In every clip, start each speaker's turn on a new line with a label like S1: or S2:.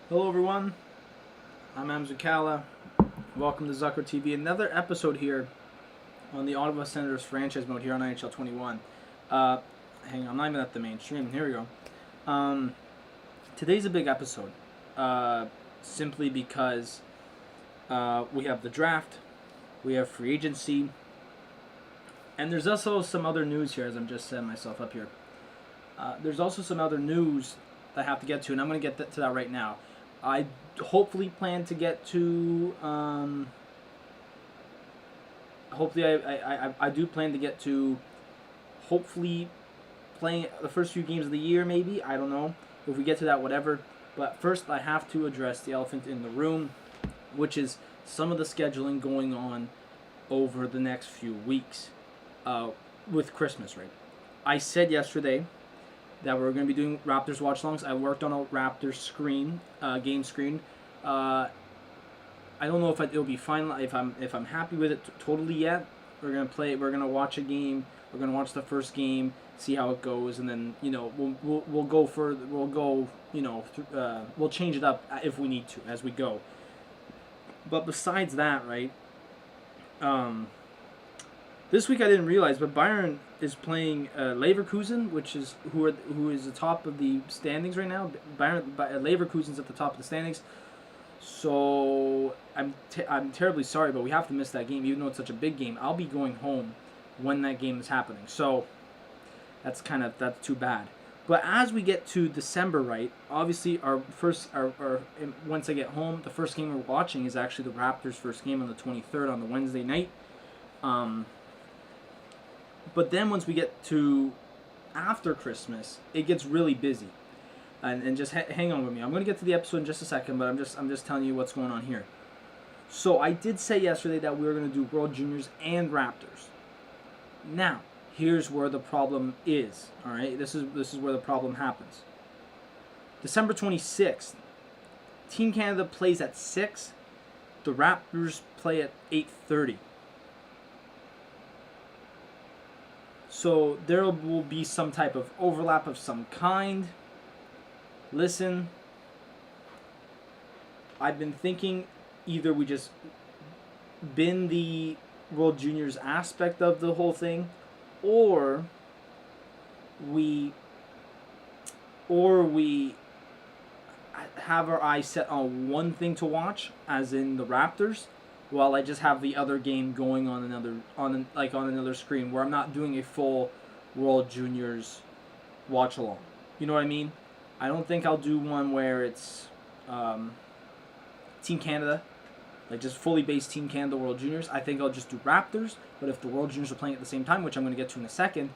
S1: Hello everyone, I'm Zuccala. Welcome to Zucker TV. Another episode here on the Ottawa Senators franchise mode here on NHL 21. Hang on, I'm not even at the main stream. Here we go. Today's a big episode, simply because we have the draft, we have free agency, and there's also some other news here as I'm just setting myself up here. There's also some other news that I have to get to, and I'm going to get to that right now. I hopefully plan to get to, hopefully I do plan to get to, hopefully playing the first few games of the year maybe, I don't know, if we get to that, whatever. But first I have to address the elephant in the room, which is some of the scheduling going on over the next few weeks with Christmas, right? I said yesterday that we're going to be doing Raptors watch-alongs. I worked on a Raptors screen, game screen. I don't know if it'll be final, if I'm happy with it totally yet. We're gonna play. We're gonna watch a game. We're gonna watch the first game, see how it goes, and then we'll go further. We'll go we'll change it up if we need to as we go. But besides that, right? This week I didn't realize, but Bayern is playing Leverkusen, who is the top of the standings right now. Leverkusen's at the top of the standings. So I'm terribly sorry, but we have to miss that game, even though it's such a big game. I'll be going home when that game is happening. So that's too bad. But as we get to December, right? Obviously, once I get home, the first game we're watching is actually the Raptors' first game on the 23rd on the Wednesday night. But then once we get to after Christmas, it gets really busy. And just hang on with me. I'm going to get to the episode in just a second, but I'm just telling you what's going on here. So I did say yesterday that we were going to do World Juniors and Raptors. Now, here's where the problem is. All right, this is where the problem happens. December 26th, Team Canada plays at 6. The Raptors play at 8:30. So there will be some type of overlap of some kind. Listen, I've been thinking either we just bin the World Juniors aspect of the whole thing, or we have our eyes set on one thing to watch, as in the Raptors, while I just have the other game going on another screen where I'm not doing a full World Juniors watch along. You know what I mean? I don't think I'll do one where it's Team Canada, like just fully based Team Canada World Juniors. I think I'll just do Raptors, but if the World Juniors are playing at the same time, which I'm going to get to in a second,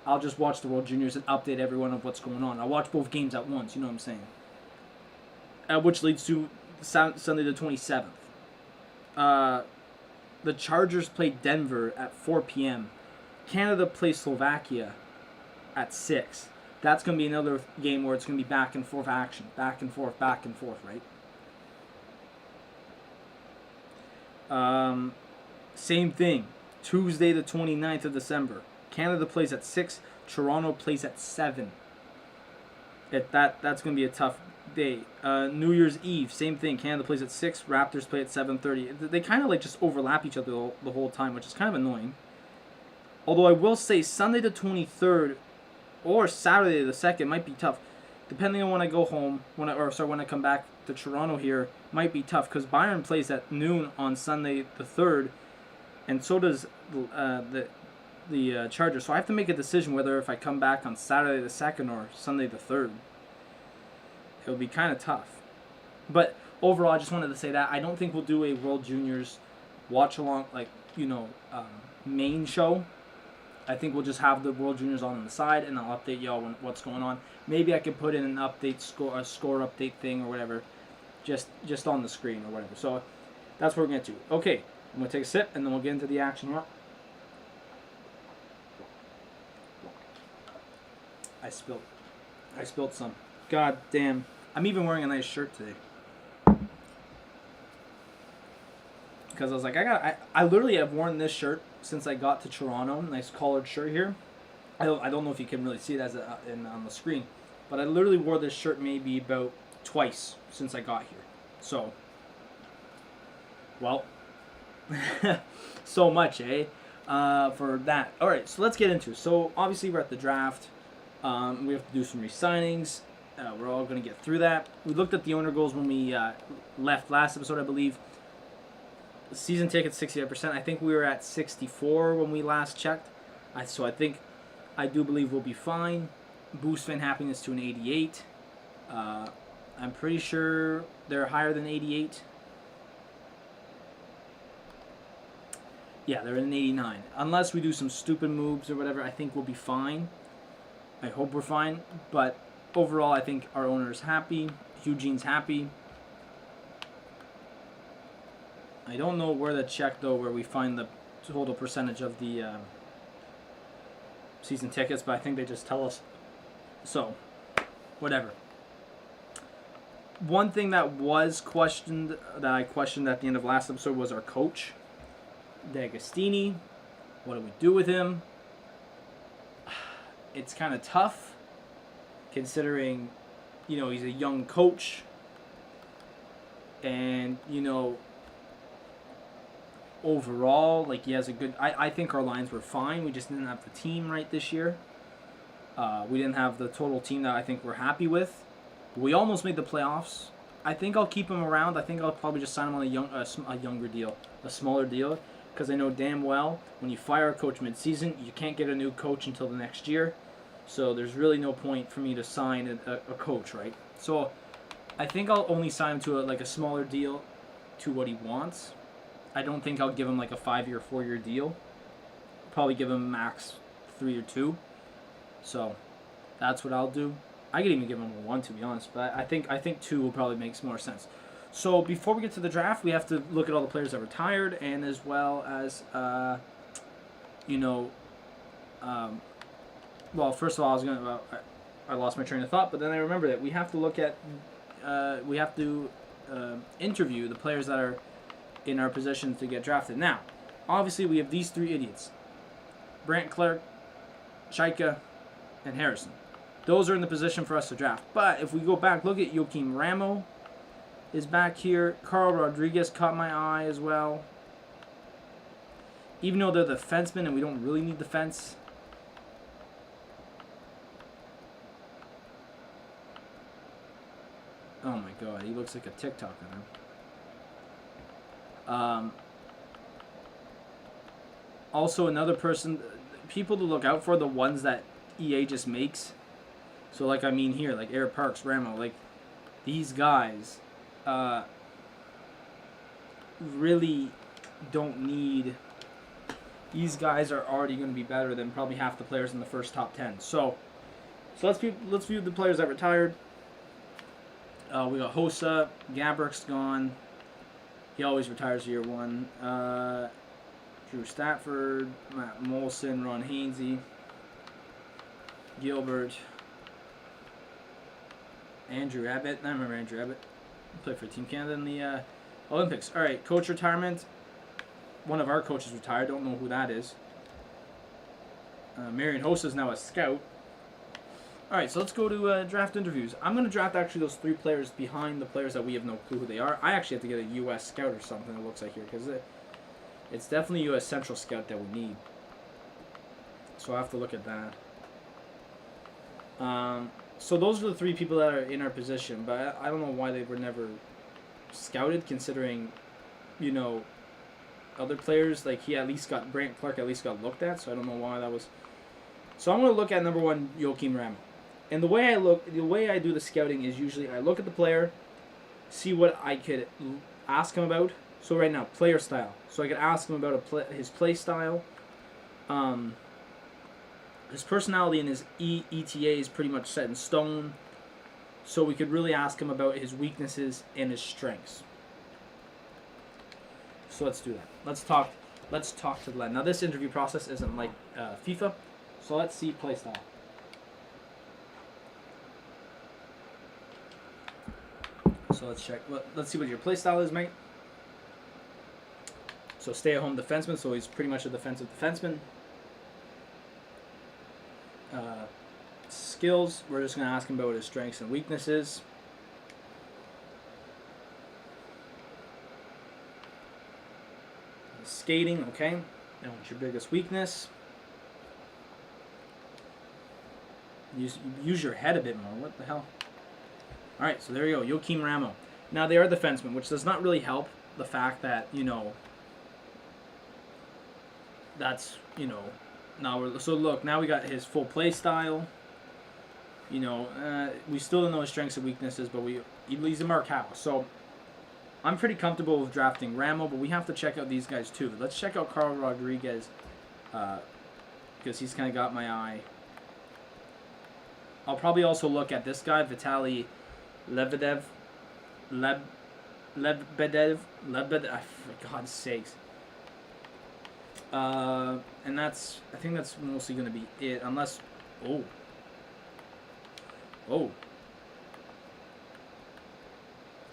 S1: I'll just watch the World Juniors and update everyone of what's going on. I'll watch both games at once, you know what I'm saying? Which leads to Sunday the 27th. The Chargers play Denver at 4 p.m. Canada plays Slovakia at 6. That's going to be another game where it's going to be back and forth action. Back and forth, right? Same thing. Tuesday the 29th of December. Canada plays at 6. Toronto plays at 7. That's going to be a tough day. New Year's Eve, same thing. Canada plays at 6. Raptors play at 7:30. They kind of just overlap each other the whole time, which is kind of annoying. Although I will say Sunday the 23rd or Saturday the 2nd might be tough, depending on when I go home. When I come back to Toronto here, might be tough because Bayern plays at noon on Sunday the 3rd, and so does the Chargers. So I have to make a decision whether if I come back on Saturday the 2nd or Sunday the 3rd. It'll be kind of tough. But overall, I just wanted to say that I don't think we'll do a World Juniors watch along, main show. I think we'll just have the World Juniors on the side, and I'll update y'all on what's going on. Maybe I could put in an update score update thing or whatever, just on the screen or whatever. So that's what we're gonna do. Okay, I'm gonna take a sip, and then we'll get into the action here. I spilled some. God damn. I'm even wearing a nice shirt today. Because I was like, I literally have worn this shirt since I got to Toronto. Nice collared shirt here. I don't know if you can really see it on the screen, but I literally wore this shirt maybe about twice since I got here. So, well, so much, eh? For that. All right, so let's get into it. So obviously we're at the draft. We have to do some re-signings. We're all going to get through that. We looked at the owner goals when we left last episode, I believe. Season tickets, 68%. I think we were at 64 when we last checked. So I do believe we'll be fine. Boost fan happiness to an 88. I'm pretty sure they're higher than 88. Yeah, they're an 89. Unless we do some stupid moves or whatever, I think we'll be fine. I hope we're fine. But overall, I think our owner is happy. Eugene's happy. I don't know where to check, though, where we find the total percentage of the season tickets, but I think they just tell us. So, whatever. One thing that was questioned, that I questioned at the end of last episode, was our coach, D'Agostini. What do we do with him? It's kind of tough, considering, he's a young coach, and, overall, like, he has a good... I think our lines were fine. We just didn't have the team right this year. We didn't have the total team that I think we're happy with. We almost made the playoffs. I think I'll keep him around. I think I'll probably just sign him on a younger deal, a smaller deal, because I know damn well when you fire a coach mid-season, you can't get a new coach until the next year. So there's really no point for me to sign a coach, right? So I think I'll only sign him to a smaller deal to what he wants. I don't think I'll give him like a 5-year, 4-year deal. Probably give him max 3 or 2. So that's what I'll do. I could even give him a 1, to be honest, but I think 2 will probably make more sense. So before we get to the draft, we have to look at all the players that retired, and as well as well, first of all, I lost my train of thought, but then I remembered that we have to look at interview the players that are in our position to get drafted. Now, obviously, we have these 3 idiots: Brandt Clark, Shaika, and Harrison. Those are in the position for us to draft. But if we go back, look at Joakim Ramo is back here. Carl Rodriguez caught my eye as well. Even though they're the defensemen and we don't really need defense. Oh my god, he looks like a TikToker now. Also, another person, people to look out for, the ones that EA just makes. So, like, I mean here, like Eric Parks, Ramo, like, these guys really don't need... These guys are already going to be better than probably half the players in the first top 10. So let's view the players that retired. We got Hossa, Gabrick's gone. He always retires year 1. Drew Stafford, Matt Molson, Ron Hainsey, Gilbert, Andrew Abbott. I remember Andrew Abbott. He played for Team Canada in the Olympics. All right, coach retirement. One of our coaches retired. Don't know who that is. Marion Hossa is now a scout. All right, so let's go to draft interviews. I'm going to draft actually those 3 players behind the players that we have no clue who they are. I actually have to get a U.S. scout or something, it looks like here, because it's definitely a U.S. Central scout that we need. So I have to look at that. So those are the 3 people that are in our position, but I don't know why they were never scouted, considering, other players, like Brandt Clark at least got looked at, so I don't know why that was. So I'm going to look at number 1, Joakim Ramo. And the way I do the scouting is usually I look at the player, see what I could ask him about. So right now, player style. So I could ask him about his play style. His personality and his ETA is pretty much set in stone. So we could really ask him about his weaknesses and his strengths. So let's do that. Let's talk to Glenn. Now this interview process isn't like FIFA. So let's see play style. So let's check. Let's see what your play style is, mate. So stay-at-home defenseman. So he's pretty much a defensive defenseman. Skills. We're just going to ask him about his strengths and weaknesses. Skating, okay. And what's your biggest weakness? Use your head a bit more. What the hell? All right, so there you go. Joakim Ramo. Now, they are defensemen, which does not really help the fact that, that's, so look, now we got his full play style. We still don't know his strengths and weaknesses, but he's a Markow. So I'm pretty comfortable with drafting Ramo, but we have to check out these guys too. Let's check out Carl Rodriguez, because he's kind of got my eye. I'll probably also look at this guy, Vitaly Lebedev, for God's sakes. And I think that's mostly going to be it, unless, oh.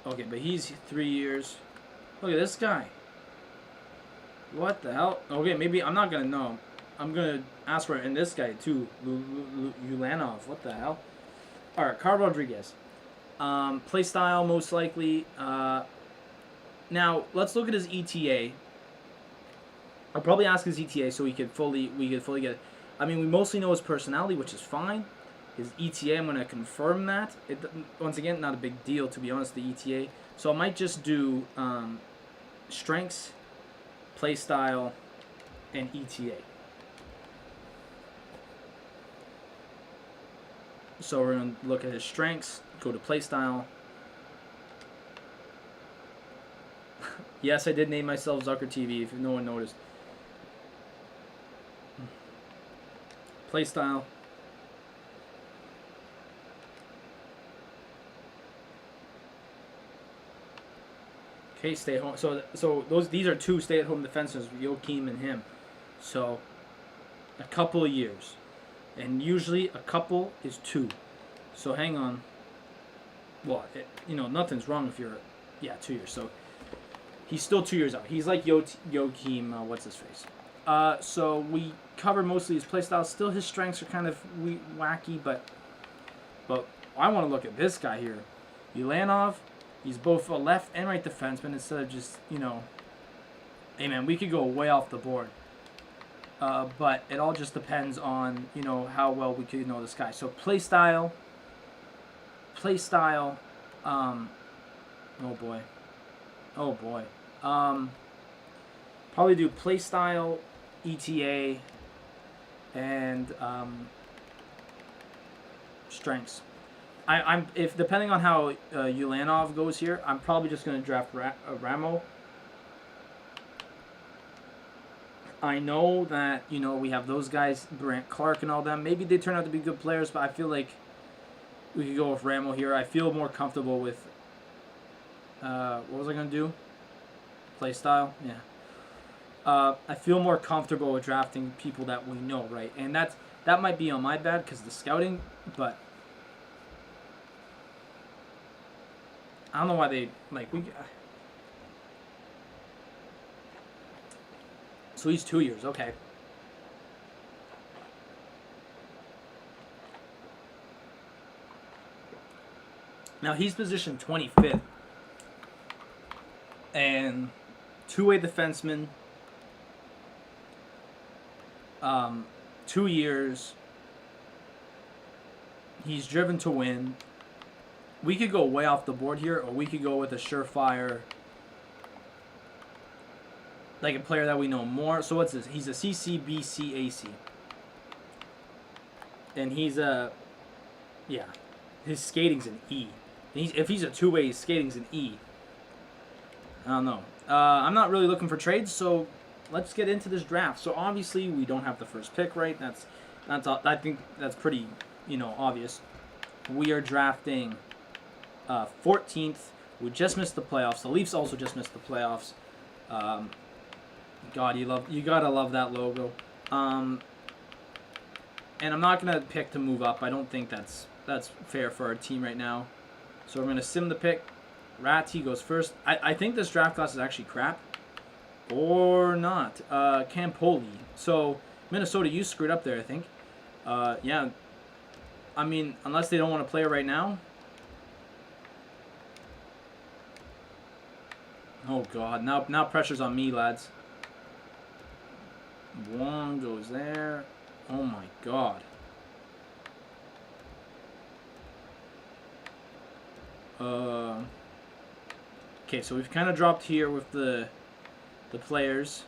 S1: Okay, but he's 3 years. Look at this guy. What the hell? Okay, maybe I'm not gonna know. I'm gonna ask for it. And this guy too, Ulanov. What the hell? All right, Carl Rodriguez. Play style most likely. Now let's look at his ETA. I'll probably ask his ETA so we could fully get it. I mean, we mostly know his personality, which is fine. His ETA, I'm going to confirm that. Once again, not a big deal, to be honest, the ETA. So I might just do strengths, play style, and ETA. So we're going to look at his strengths, go to play style. Yes, I did name myself Zucker TV, if no one noticed. Play style. Okay, stay home. So these are two stay-at-home defensemen, Joakim and him. So a couple of years, and usually a couple is 2. So hang on. Well, nothing's wrong if you're 2 years. So he's still 2 years out. He's like Joakim. What's his face? So we covered mostly his playstyle. Still, his strengths are kind of wacky, but I want to look at this guy here, Ulanov. He's both a left and right defenseman instead of just, hey man, we could go way off the board. But it all just depends on, how well we could know this guy. So play style, oh boy. Probably do play style, ETA, and strengths. If depending on how Ulanov goes here, I'm probably just going to draft Ramo. I know that we have those guys, Brant Clark and all them. Maybe they turn out to be good players, but I feel like we could go with Ramo here. I feel more comfortable with. What was I going to do? Play style, yeah. I feel more comfortable with drafting people that we know, right? And that might be on my bad because the scouting, but. I don't know why they So he's 2 years, okay. Now he's positioned 25th, and two-way defenseman. 2 years. He's driven to win. We could go way off the board here, or we could go with a surefire, like a player that we know more. So what's this? He's a CCBCAC. And he's his skating's an E. If he's a two-way, his skating's an E. I don't know. I'm not really looking for trades, so let's get into this draft. So obviously we don't have the first pick, right? I think that's pretty, obvious. We are drafting 14th. We just missed the playoffs. The Leafs also just missed the playoffs. God, you gotta love that logo. And I'm not gonna pick to move up. I don't think that's fair for our team right now. So we're gonna sim the pick. Ratty goes first. I think this draft class is actually crap, or not. Campoli. So Minnesota, you screwed up there. I think. Yeah. I mean, unless they don't want to play it right now. Oh God! Now pressure's on me, lads. One goes there. Oh my god. Okay, so we've kind of dropped here with the players.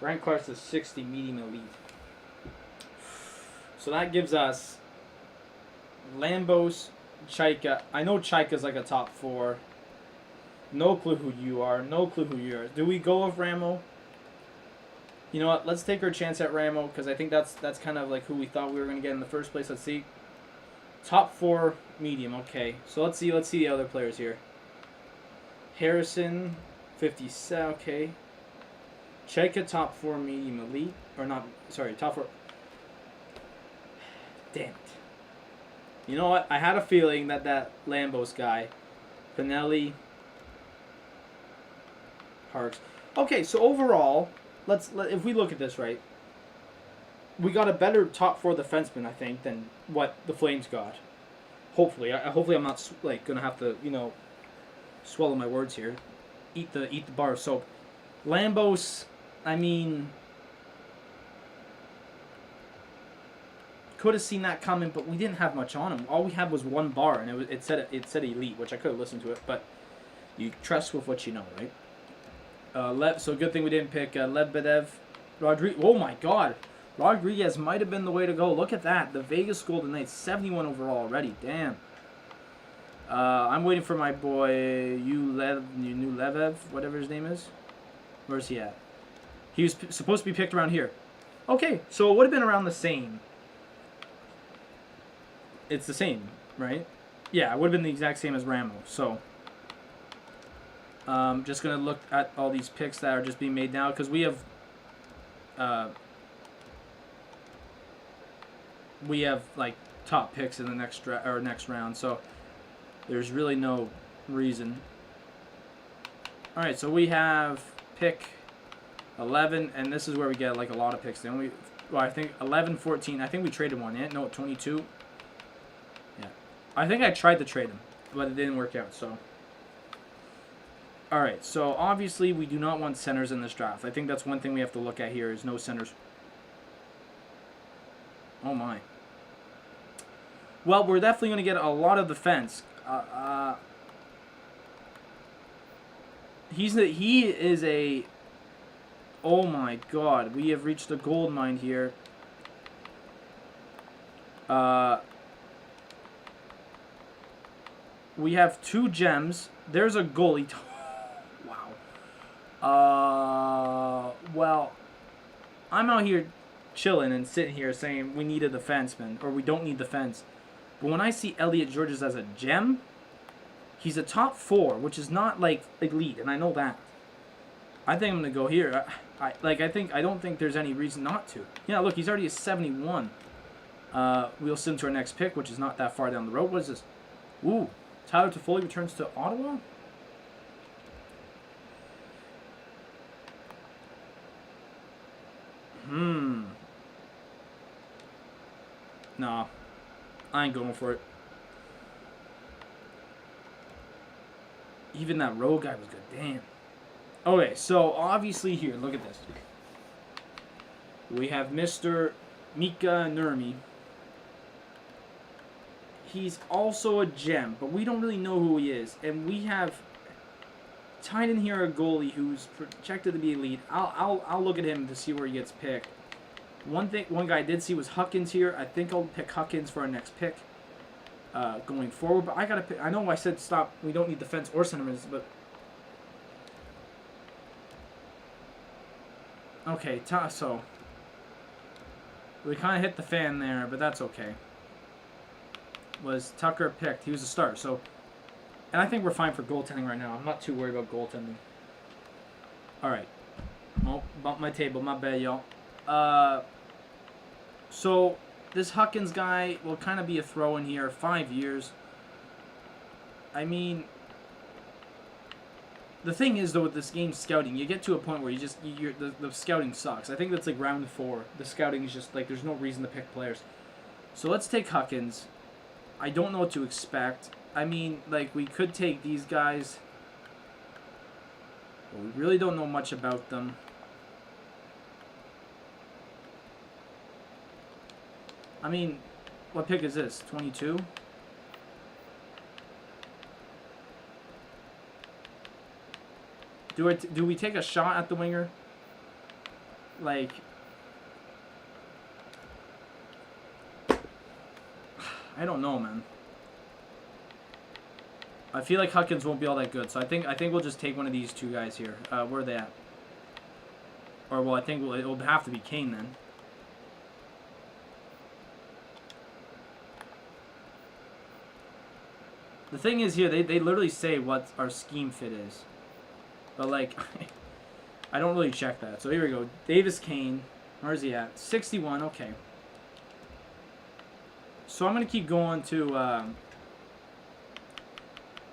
S1: Ryan Clark's a 60 medium elite. So that gives us Lambos, Chaika. I know Chaika's like a top 4. No clue who you are. No clue who you are. Do we go with Ramo? You know what? Let's take our chance at Ramo because I think that's kind of like who we thought we were going to get in the first place. Let's see. Top 4 medium. Okay. So let's see the other players here. Harrison, 57. Okay. Chaika, top 4 medium elite. Or not. Sorry, top 4. Damn it. You know what? I had a feeling that Lambos guy, Pinelli, Parks. Okay, so overall, if we look at this right, we got a better top 4 defenseman, I think, than what the Flames got. Hopefully, hopefully I'm not like gonna have to swallow my words here, eat the bar of soap. Lambos, I mean, could have seen that coming, but we didn't have much on him. All we had was 1 bar, and it said elite, which I could have listened to it, but you trust with what you know, right? So good thing we didn't pick Lebedev. Rodriguez. Oh my god. Rodriguez might have been the way to go. Look at that. The Vegas Golden Knights, 71 overall already. Damn. I'm waiting for my boy Levev, whatever his name is. Where's he at? He was supposed to be picked around here. Okay, so it would have been around the same. It's the same, right? Yeah, it would have been the exact same as Ramo. So just going to look at all these picks that are just being made now because we have like top picks in the next round. So there's really no reason. All right, so we have pick 11, and this is where we get like a lot of picks. Then I think 11, 14. I think we traded one. Yeah, no, 22. Yeah, I think I tried to trade him, but it didn't work out. So. All right, so obviously we do not want centers in this draft. I think that's one thing we have to look at here is no centers. Oh my. Well, we're definitely going to get a lot of defense. He is a. Oh my God, we have reached a gold mine here. We have 2 gems. There's a goalie. Well, I'm out here chilling and sitting here saying we need a defenseman or we don't need defense. But when I see Elliot Georges as a gem, he's a top 4, which is not like elite, and I know that. I think I'm gonna go here. I don't think there's any reason not to. Yeah, look, he's already a 71. We'll send to our next pick, which is not that far down the road. What is this? Ooh, Tyler Toffoli returns to Ottawa. Nah, I ain't going for it. Even that road guy was good. Damn. Okay, so obviously here, look at this. We have Mr. Mika Nurmi. He's also a gem, but we don't really know who he is. And we have tied in here a goalie who's projected to be elite. I'll look at him to see where he gets picked. One guy I did see was Huckins here. I think I'll pick Huckins for our next pick going forward. But I gotta pick. I know I said stop. We don't need defense or centermen, but okay. So we kind of hit the fan there, but that's okay. Was Tucker picked? He was a start. So, and I think we're fine for goaltending right now. I'm not too worried about goaltending. All right. Oh, bumped my table. My bad, y'all. So this Huckins guy will kind of be a throw in here. 5 years. I mean, the thing is though with this game scouting, you get to a point where the scouting sucks. I think that's like round 4. The scouting is just like there's no reason to pick players. So let's take Huckins. I don't know what to expect. I mean, like we could take these guys. But we really don't know much about them. I mean, what pick is this? 22? Do we take a shot at the winger? Like, I don't know, man. I feel like Huckins won't be all that good, so I think we'll just take one of these two guys here. Where are they at? Or well, I think it'll have to be Kane then. The thing is here, they literally say what our scheme fit is, but like, I don't really check that. So here we go, Davis Kane. Where's he at? 61. Okay. So I'm gonna keep going to.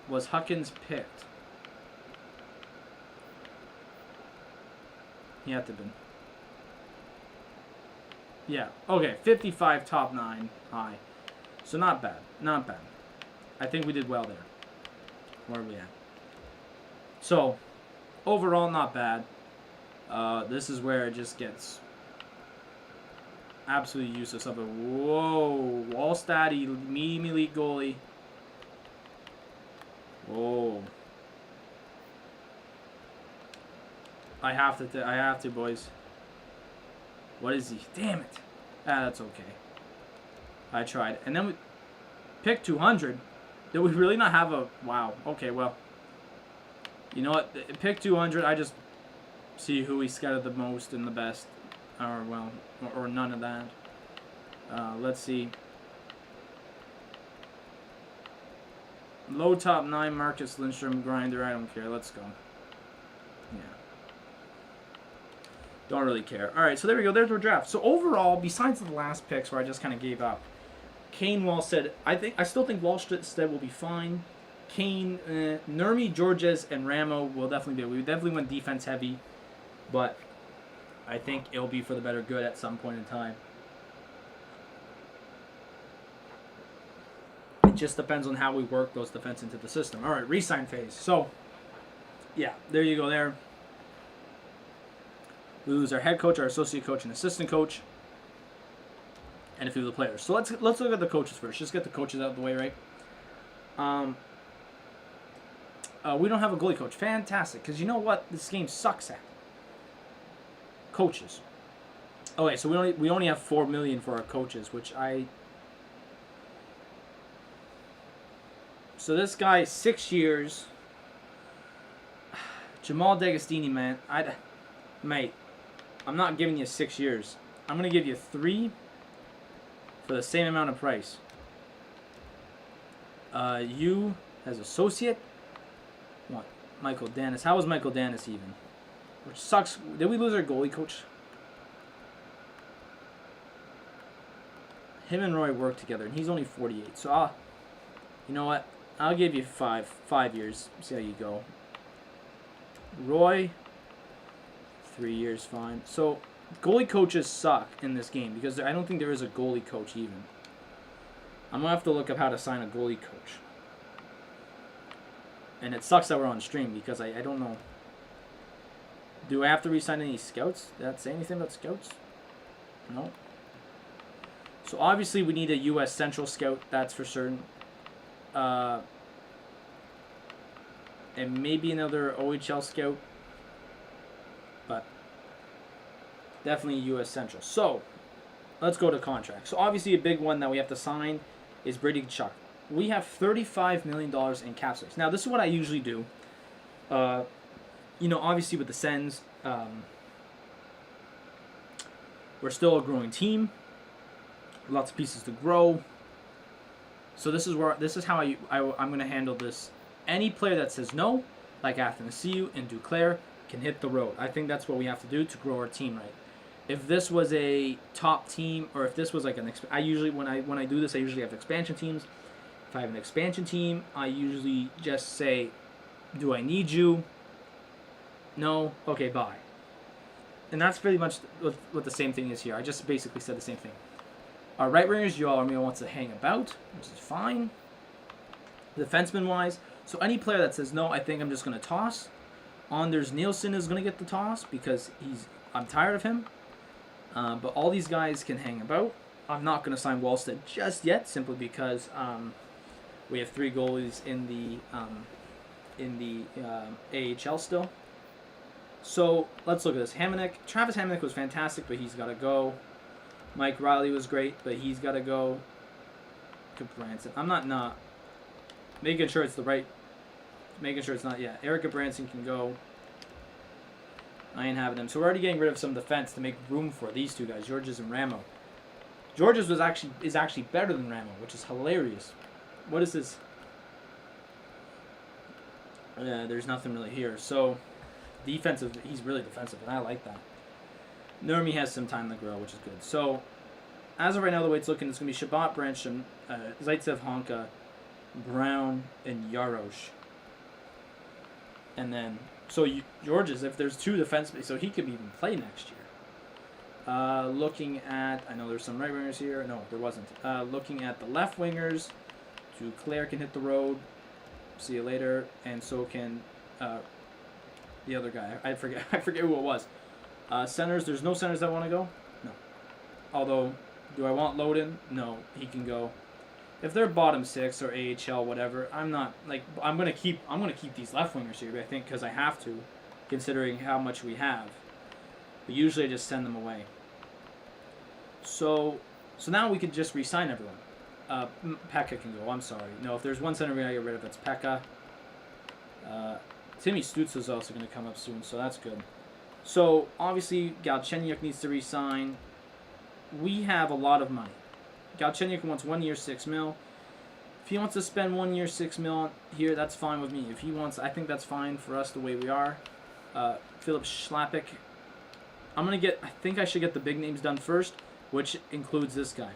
S1: Was Huckins picked? He had to have been. Yeah. Okay. 55 top 9 high. So not bad. Not bad. I think we did well there. Where are we at? So overall, not bad. This is where it just gets absolutely useless. Of it. Whoa. Wallstat, medium elite goalie. Whoa. I have to, boys. What is he? Damn it. Ah, that's okay. I tried. And then we picked 200. Did we really not have a... Wow. Okay, well. You know what? Pick 200. I just see who we scouted the most and the best. Or, well, or none of that. Let's see. Low top 9, Marcus Lindstrom, grinder. I don't care. Let's go. Yeah. Don't really care. All right, so there we go. There's our draft. So overall, besides the last picks where I just kind of gave up, Kane, Wallstead. I still think Wallstead will be fine. Kane, Nurmi, Georges, and Ramo will definitely be. We definitely went defense heavy, but I think it'll be for the better good at some point in time. It just depends on how we work those defense into the system. All right, re-sign phase. So, yeah, there you go there. We lose our head coach, our associate coach, and assistant coach, and a few of the players. So let's look at the coaches first. Just get the coaches out of the way, right? We don't have a goalie coach. Fantastic, because you know what this game sucks at? Coaches. Okay, so we only have $4 million for our coaches, which I... So this guy, 6 years. Jamal D'Agostini, man. Mate, I'm not giving you 6 years. I'm going to give you 3 for the same amount of price. You, as associate, what? Michael Dennis. How was Michael Dennis even? Which sucks. Did we lose our goalie coach? Him and Roy work together, and he's only 48. So, you know what? I'll give you 5 years. See how you go. Roy, 3 years, fine. So, goalie coaches suck in this game because I don't think there is a goalie coach even. I'm going to have to look up how to sign a goalie coach. And it sucks that we're on stream because I don't know. Do I have to re-sign any scouts? Did that say anything about scouts? No. So, obviously, we need a U.S. Central scout. That's for certain. And maybe another OHL scout, but definitely U.S. Central. So, let's go to contract. So, obviously, a big one that we have to sign is Brady Tkachuk. We have $35 million in cap space. Now, this is what I usually do. You know, obviously with the Sens, we're still a growing team. Lots of pieces to grow. So this is how I'm going to handle this. Any player that says no, like Athanasiou and Duclair, can hit the road. I think that's what we have to do to grow our team right. If this was a top team, or if this was like I usually when I do this, I usually have expansion teams. If I have an expansion team, I usually just say, "Do I need you? No. Okay, bye." And that's pretty much what the same thing is here. I just basically said the same thing. Our right wingers, Joel Armia wants to hang about, which is fine. Defenseman wise, so any player that says no, I think I'm just going to toss. Anders Nielsen is going to get the toss because I'm tired of him. But all these guys can hang about. I'm not going to sign Wallstead just yet, simply because we have 3 goalies in the AHL still. So let's look at this. Travis Hamonic was fantastic, but he's got to go. Mike Riley was great, but he's got to go. Branson. I'm not making sure it's the right. Making sure it's not. Yeah, Erica Branson can go. I ain't having them. So we're already getting rid of some defense to make room for these 2 guys, Georges and Ramo. Georges is actually better than Ramo, which is hilarious. What is this? There's nothing really here. So defensive, he's really defensive, and I like that. Nurmi has some time to grow, which is good. So as of right now, the way it's looking, it's going to be Shabbat, Brancham, Zaitsev, Honka, Brown, and Yarosh. And then, so Georges, if there's 2 defensemen, so he could even play next year. Looking at, I know there's some right wingers here. No, there wasn't. Looking at the left wingers, Claire can hit the road. See you later. And so can the other guy. I forget who it was. Centers, there's no centers that want to go. No. Although, do I want Loden? No, he can go. If they're bottom 6 or AHL, whatever, I'm gonna keep these left wingers here. I think because I have to, considering how much we have. But usually I just send them away. So now we could just re-sign everyone. Pekka can go. I'm sorry. No, if there's one center we gotta get rid of, it's Pekka. Timmy Stutz is also gonna come up soon, so that's good. So obviously Galchenyuk needs to re-sign. We have a lot of money. Galchenyuk wants 1 year, $6 million. If he wants to spend 1 year, $6 million here, that's fine with me. If he wants, I think that's fine for us the way we are. Philip Schlappick. I think I should get the big names done first, which includes this guy,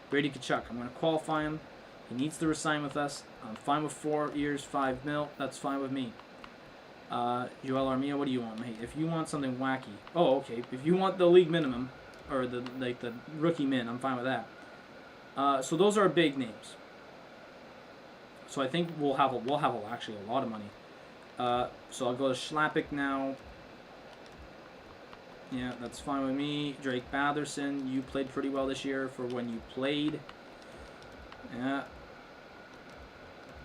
S1: Brady Tkachuk. I'm going to qualify him. He needs to resign with us. I'm fine with 4 years, $5 million. That's fine with me. Joel Armia, what do you want, mate? If you want something wacky, okay. If you want the league minimum or the rookie min, I'm fine with that. So those are big names. So I think we'll have actually a lot of money. So I'll go to Schlappick now. Yeah, that's fine with me. Drake Batherson, you played pretty well this year for when you played. Yeah.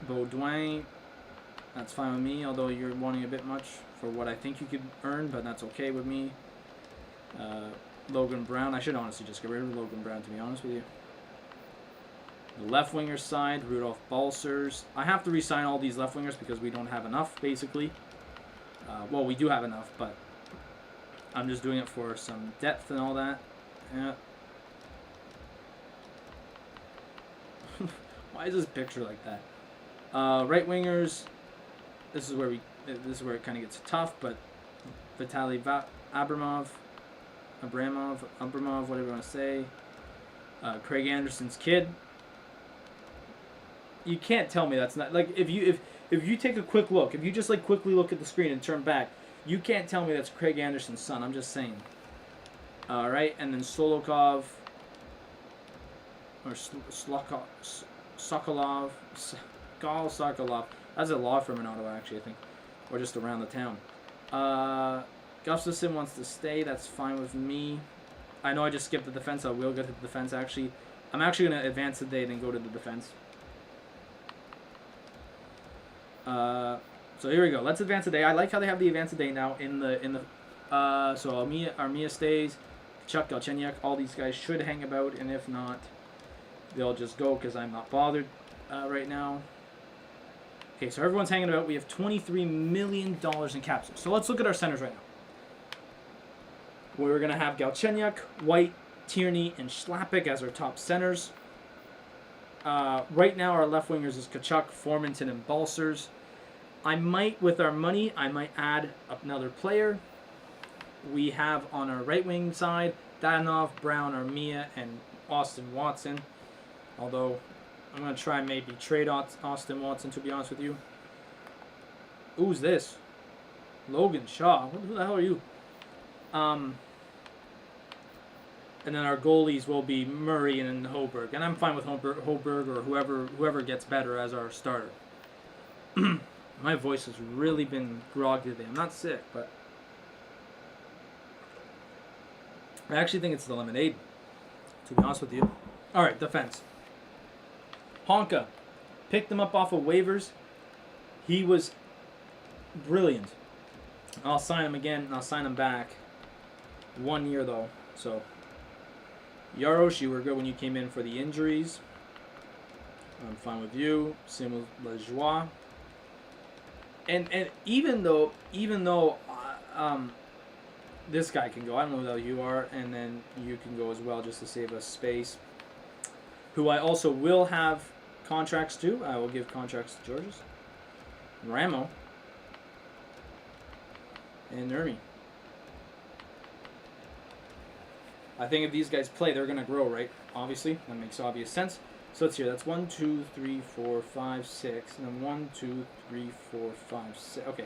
S1: Baudouin, that's fine with me, although you're wanting a bit much for what I think you could earn, but that's okay with me. Logan Brown, I should honestly just get rid of Logan Brown, to be honest with you. The left winger side, Rudolph Balcers. I have to re-sign all these left wingers because we don't have enough, basically. Well, we do have enough, but I'm just doing it for some depth and all that. Yeah. Why is this picture like that? Right wingers. This is where it kind of gets tough, but Vitaly Abramov, whatever you want to say. Craig Anderson's kid. You can't tell me that's not, like, if you take a quick look, if you just quickly look at the screen and turn back, you can't tell me that's Craig Anderson's son. I'm just saying. All right, and then Solokov or Sokolov, Sokolov. That's a law firm in Ottawa, actually, I think, or just around the town. Gustafson wants to stay. That's fine with me. I know I just skipped the defense. I will get to the defense, actually. I'm actually going to advance today and then go to the defense. So here we go. Let's advance today. I like how they have the advance today now in the. So Armia stays. Chuck Galchenyuk. All these guys should hang about, and if not, they'll just go because I'm not bothered right now. Okay, so everyone's hanging about. We have $23 million in cap space. So let's look at our centers right now. We're going to have Galchenyuk, White, Tierney, and Schlappick as our top centers. Right now, our left wingers is Tkachuk, Formanton, and Balcers. With our money, I might add another player. We have on our right wing side, Danov, Brown, Armia, and Austin Watson. Although, I'm going to try and maybe trade Austin Watson, to be honest with you. Who's this? Logan Shaw. Who the hell are you? And then our goalies will be Murray and Hoberg. And I'm fine with Hoberg or whoever gets better as our starter. My voice has really been groggy today. I'm not sick, but I actually think it's the lemonade, to be honest with you. All right, defense. Honka. Picked him up off of waivers. He was brilliant. I'll sign him again, and I'll sign him back. 1 year, though. So, Yarosh, you were good when you came in for the injuries. I'm fine with you. Same with Lajoie. And even though this guy can go, I don't know who you are, and then you can go as well just to save us space. Who I also will have contracts to. I will give contracts to Georges, Ramo, and Nurmi. I think if these guys play, they're going to grow, right? Obviously. That makes obvious sense. So let's hear. That's 1, 2, 3, 4, 5, 6. And then 1, 2, 3, 4, 5, 6. Okay.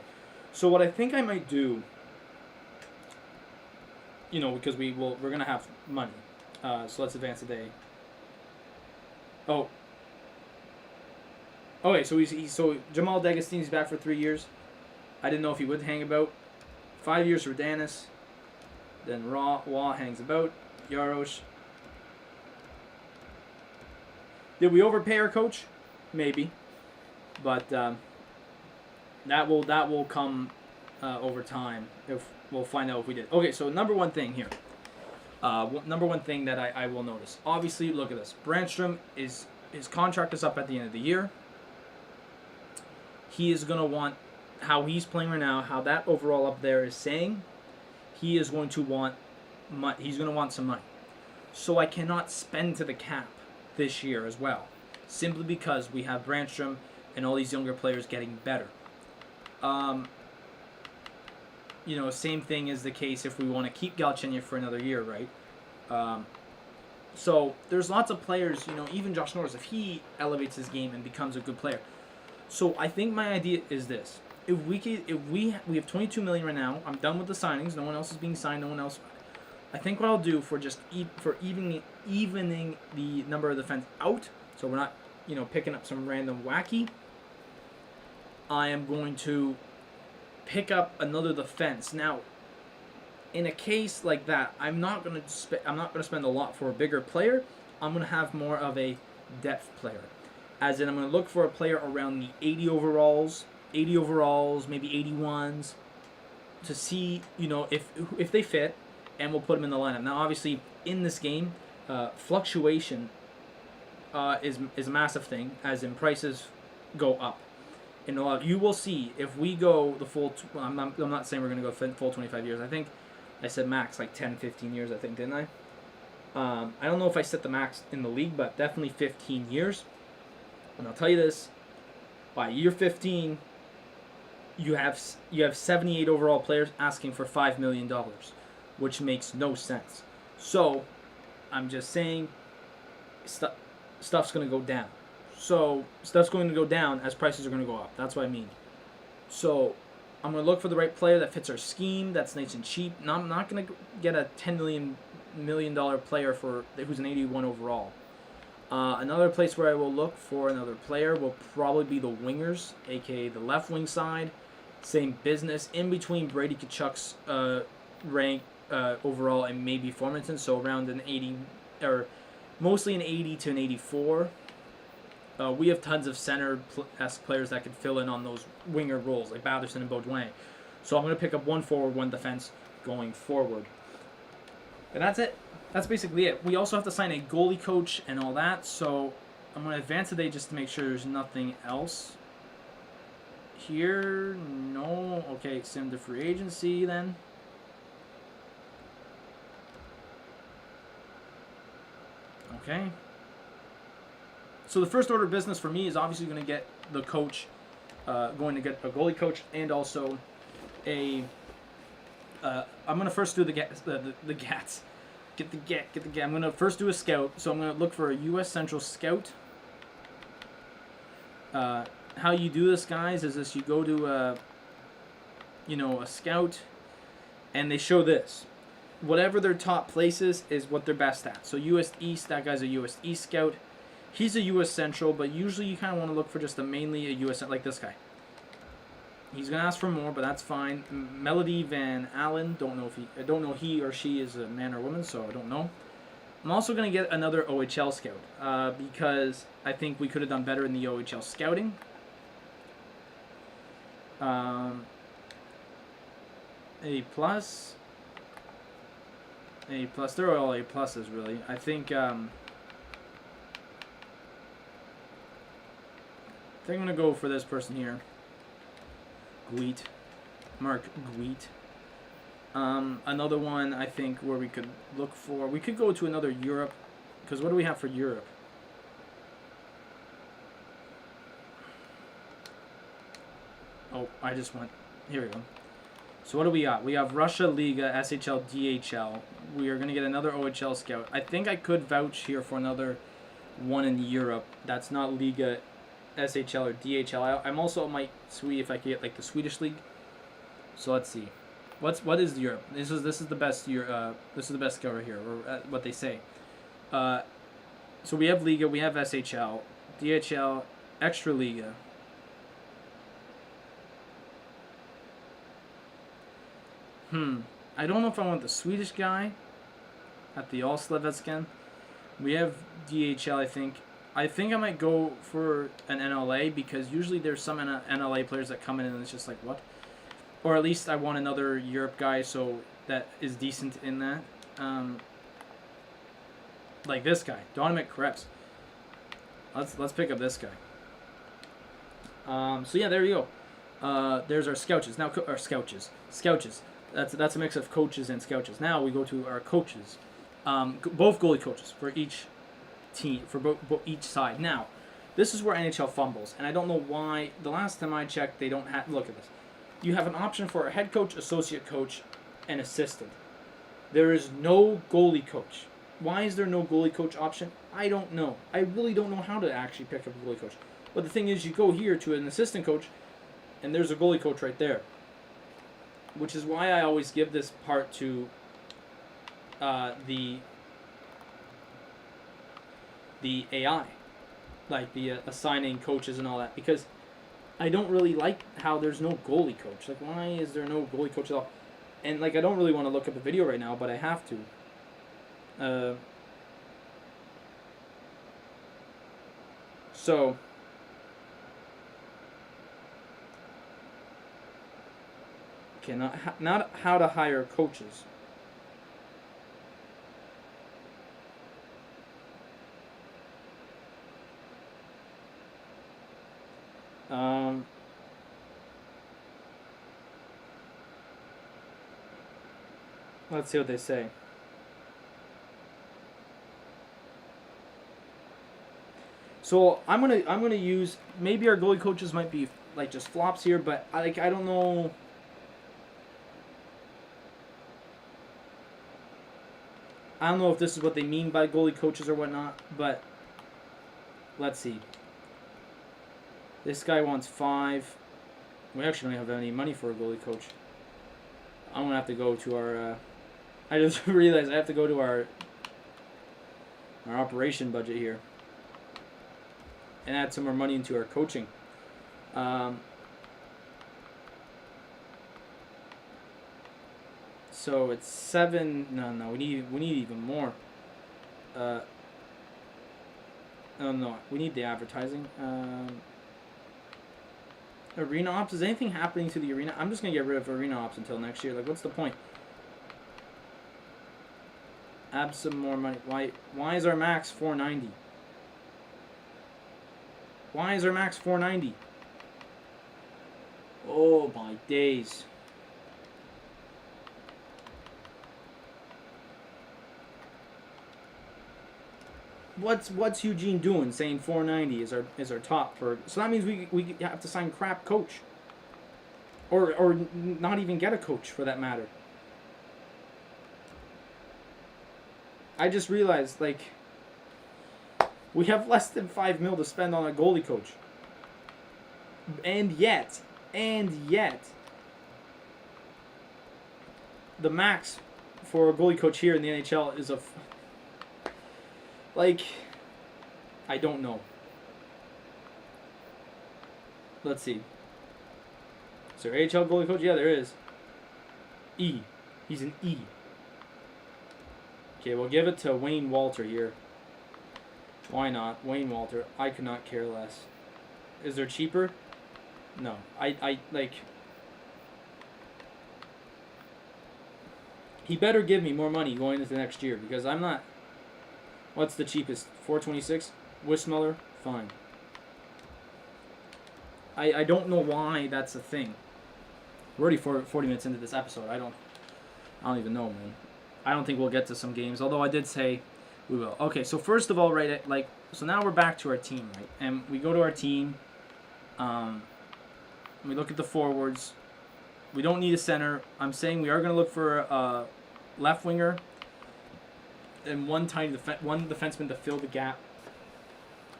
S1: So what I think I might do, because we're going to have money. So let's advance a day. Oh. Okay, so Jamal D'Agostini's back for 3 years. I didn't know if he would hang about. 5 years for Danis. Then Wah hangs about. Yarosh. Did we overpay our coach? Maybe. But that will come over time. If we'll find out if we did. Okay, so number one thing here. Number one thing that I will notice. Obviously, look at this. Brandstrom his contract is up at the end of the year. He is going to want, how he's playing right now, how that overall up there is saying, he is going to want he's going to want some money. So I cannot spend to the cap this year as well, simply because we have Brandstrom and all these younger players getting better. Same thing is the case if we want to keep Galchenyuk for another year, right? So there's lots of players, even Josh Norris, if he elevates his game and becomes a good player. So I think my idea is this: if we have 22 million right now, I'm done with the signings. No one else is being signed. No one else. I think what I'll do for evening the number of defense out, so we're not picking up some random wacky. I am going to pick up another defense. Now, in a case like that, I'm not going to spend a lot for a bigger player. I'm going to have more of a depth player, as in I'm going to look for a player around the 80 overalls, maybe 81s, to see if they fit, and we'll put them in the lineup. Now, obviously, in this game, fluctuation is a massive thing, as in prices go up. And you will see if we go the full. I'm not saying we're going to go full 25 years. I think I said max like 10, 15 years. I think, didn't I? I don't know if I set the max in the league, but definitely 15 years. And I'll tell you this: by year 15, you have 78 overall players asking for $5 million, which makes no sense. So, I'm just saying, stuff's going to go down. So, stuff's going to go down as prices are going to go up. That's what I mean. So, I'm going to look for the right player that fits our scheme, that's nice and cheap. Now, I'm not going to get a $10 million player who's an 81 overall. Another place where I will look for another player will probably be the wingers, aka the left wing side. Same business, in between Brady Tkachuk's rank overall and maybe Formanton, so around an 80, or mostly an 80 to an 84. We have tons of center-esque players that could fill in on those winger roles, like Batherson and Beaudoin. So I'm going to pick up one forward, one defense going forward. And that's it. That's basically it. We also have to sign a goalie coach and all that, so I'm going to advance today just to make sure there's nothing else. Here, no. Okay, sim to free agency then. Okay. So the first order of business for me is obviously going to get the coach, going to get a goalie coach and also a. I'm going to first do the gats. Get the get. I'm going to first do a scout. So I'm going to look for a U.S. Central scout. How you do this, guys, is this: you go to a scout, and they show this. Whatever their top place is what they're best at. So U.S. East, that guy's a U.S. East scout. He's a U.S. Central, but usually you kind of want to look for just mainly a U.S. like this guy. He's gonna ask for more, but that's fine. Melody Van Allen. I don't know he or she is a man or woman, so I don't know. I'm also gonna get another OHL scout because I think we could have done better in the OHL scouting. A plus. A plus. They're all A pluses, really. I think. I think I'm gonna go for this person here. Gweet. Mark Gweet. Another one I think where we could look for. We could go to another Europe, because what do we have for Europe? Oh, I just went. Here we go. So what do we got? We have Russia, Liga, SHL, DHL. We are going to get another OHL scout. I think I could vouch here for another one in Europe. That's not Liga, SHL, or DHL. I'm also might see if I could get like the Swedish league. So let's see. What is Europe? This is the best this is the best scout right here, or what they say. So we have Liga, we have SHL, DHL, Extra Liga. I don't know if I want the Swedish guy at the Allslavetskan. We have DHL, I think. I think I might go for an NLA because usually there's some NLA players that come in and it's just like, what? Or at least I want another Europe guy so that is decent in that. Like this guy, Donovan Krebs. Let's pick up this guy. So yeah, there you go. There's our scouches. Now our scouches. That's a mix of coaches and scouches. Now we go to our coaches. Both goalie coaches for each team, for each side. Now, this is where NHL fumbles, and I don't know why. The last time I checked, they don't have. Look at this. You have an option for a head coach, associate coach, and assistant. There is no goalie coach. Why is there no goalie coach option? I don't know. I really don't know how to actually pick up a goalie coach. But the thing is, you go here to an assistant coach, and there's a goalie coach right there. Which is why I always give this part to the AI, like the assigning coaches and all that, because I don't really like how there's no goalie coach. Like, why is there no goalie coach at all? And like, I don't really want to look up the video right now, but I have to. So. Okay, not how to hire coaches. Let's see what they say. So I'm gonna use, maybe our goalie coaches might be like just flops here, but I don't know. I don't know if this is what they mean by goalie coaches or whatnot, but let's see. This guy wants 5. We actually don't have any money for a goalie coach. I'm going to have to go to our... I just realized I have to go to our operation budget here and add some more money into our coaching. So it's 7. No, we need even more. Oh no, we need the advertising. Arena ops. Is anything happening to the arena? I'm just gonna get rid of arena ops until next year. Like, what's the point? Add some more money. Why is our max 490? Why is our max 490? Oh my days. What's Eugene doing saying 490 is our top for, so that means we have to sign crap coach or not even get a coach for that matter. I just realized, like, we have less than $5 million to spend on a goalie coach, and yet the max for a goalie coach here in the NHL is like, I don't know. Let's see. Is there AHL goalie coach? Yeah, there is. E. He's an E. Okay, we'll give it to Wayne Walter here. Why not? Wayne Walter. I could not care less. Is there cheaper? No. I like... He better give me more money going into next year because I'm not... What's the cheapest? $4.26? Wismuller? Fine. I don't know why that's a thing. We're already 40 minutes into this episode. I don't even know, man. I don't think we'll get to some games, although I did say we will. Okay, so first of all, right, like, so now we're back to our team, right? And we go to our team. We look at the forwards. We don't need a center. I'm saying we are going to look for a left winger and one defenseman to fill the gap,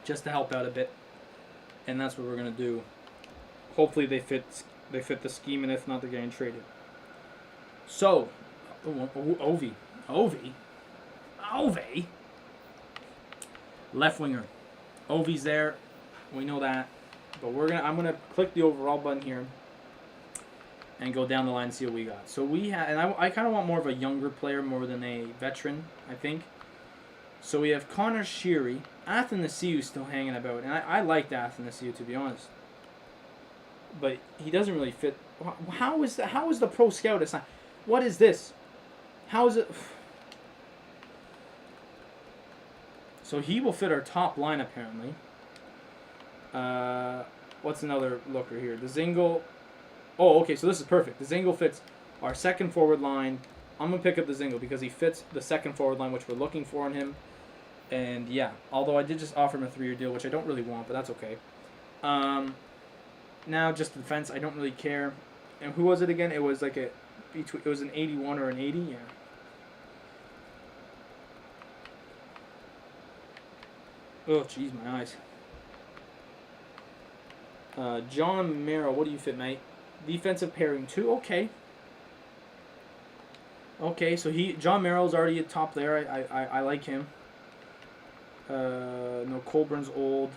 S1: just to help out a bit. And that's what we're going to do. Hopefully they fit the scheme, and if not, they're getting traded. So, Ovi. Left winger. Ovi's there. We know that. But I'm gonna click the overall button here and go down the line and see what we got. So we have, and I kind of want more of a younger player more than a veteran, I think. So we have Connor Sheary. Athanasiou still hanging about, and I liked Athanasiou, to be honest. But he doesn't really fit. How is the pro scout assigned? What is this? How is it? So he will fit our top line, apparently. What's another looker here? The Zingle. Oh, okay, so this is perfect. The Zingle fits our second forward line. I'm going to pick up the Zingle because he fits the second forward line, which we're looking for in him. And, yeah, although I did just offer him a 3-year deal, which I don't really want, but that's okay. Now, just defense, I don't really care. And who was it again? It was like it was an 81 or an 80, yeah. Oh, jeez, my eyes. John Merrill, what do you fit, mate? Defensive pairing 2, okay. Okay, so John Merrill's already at top there. I like him. No, Colburn's old.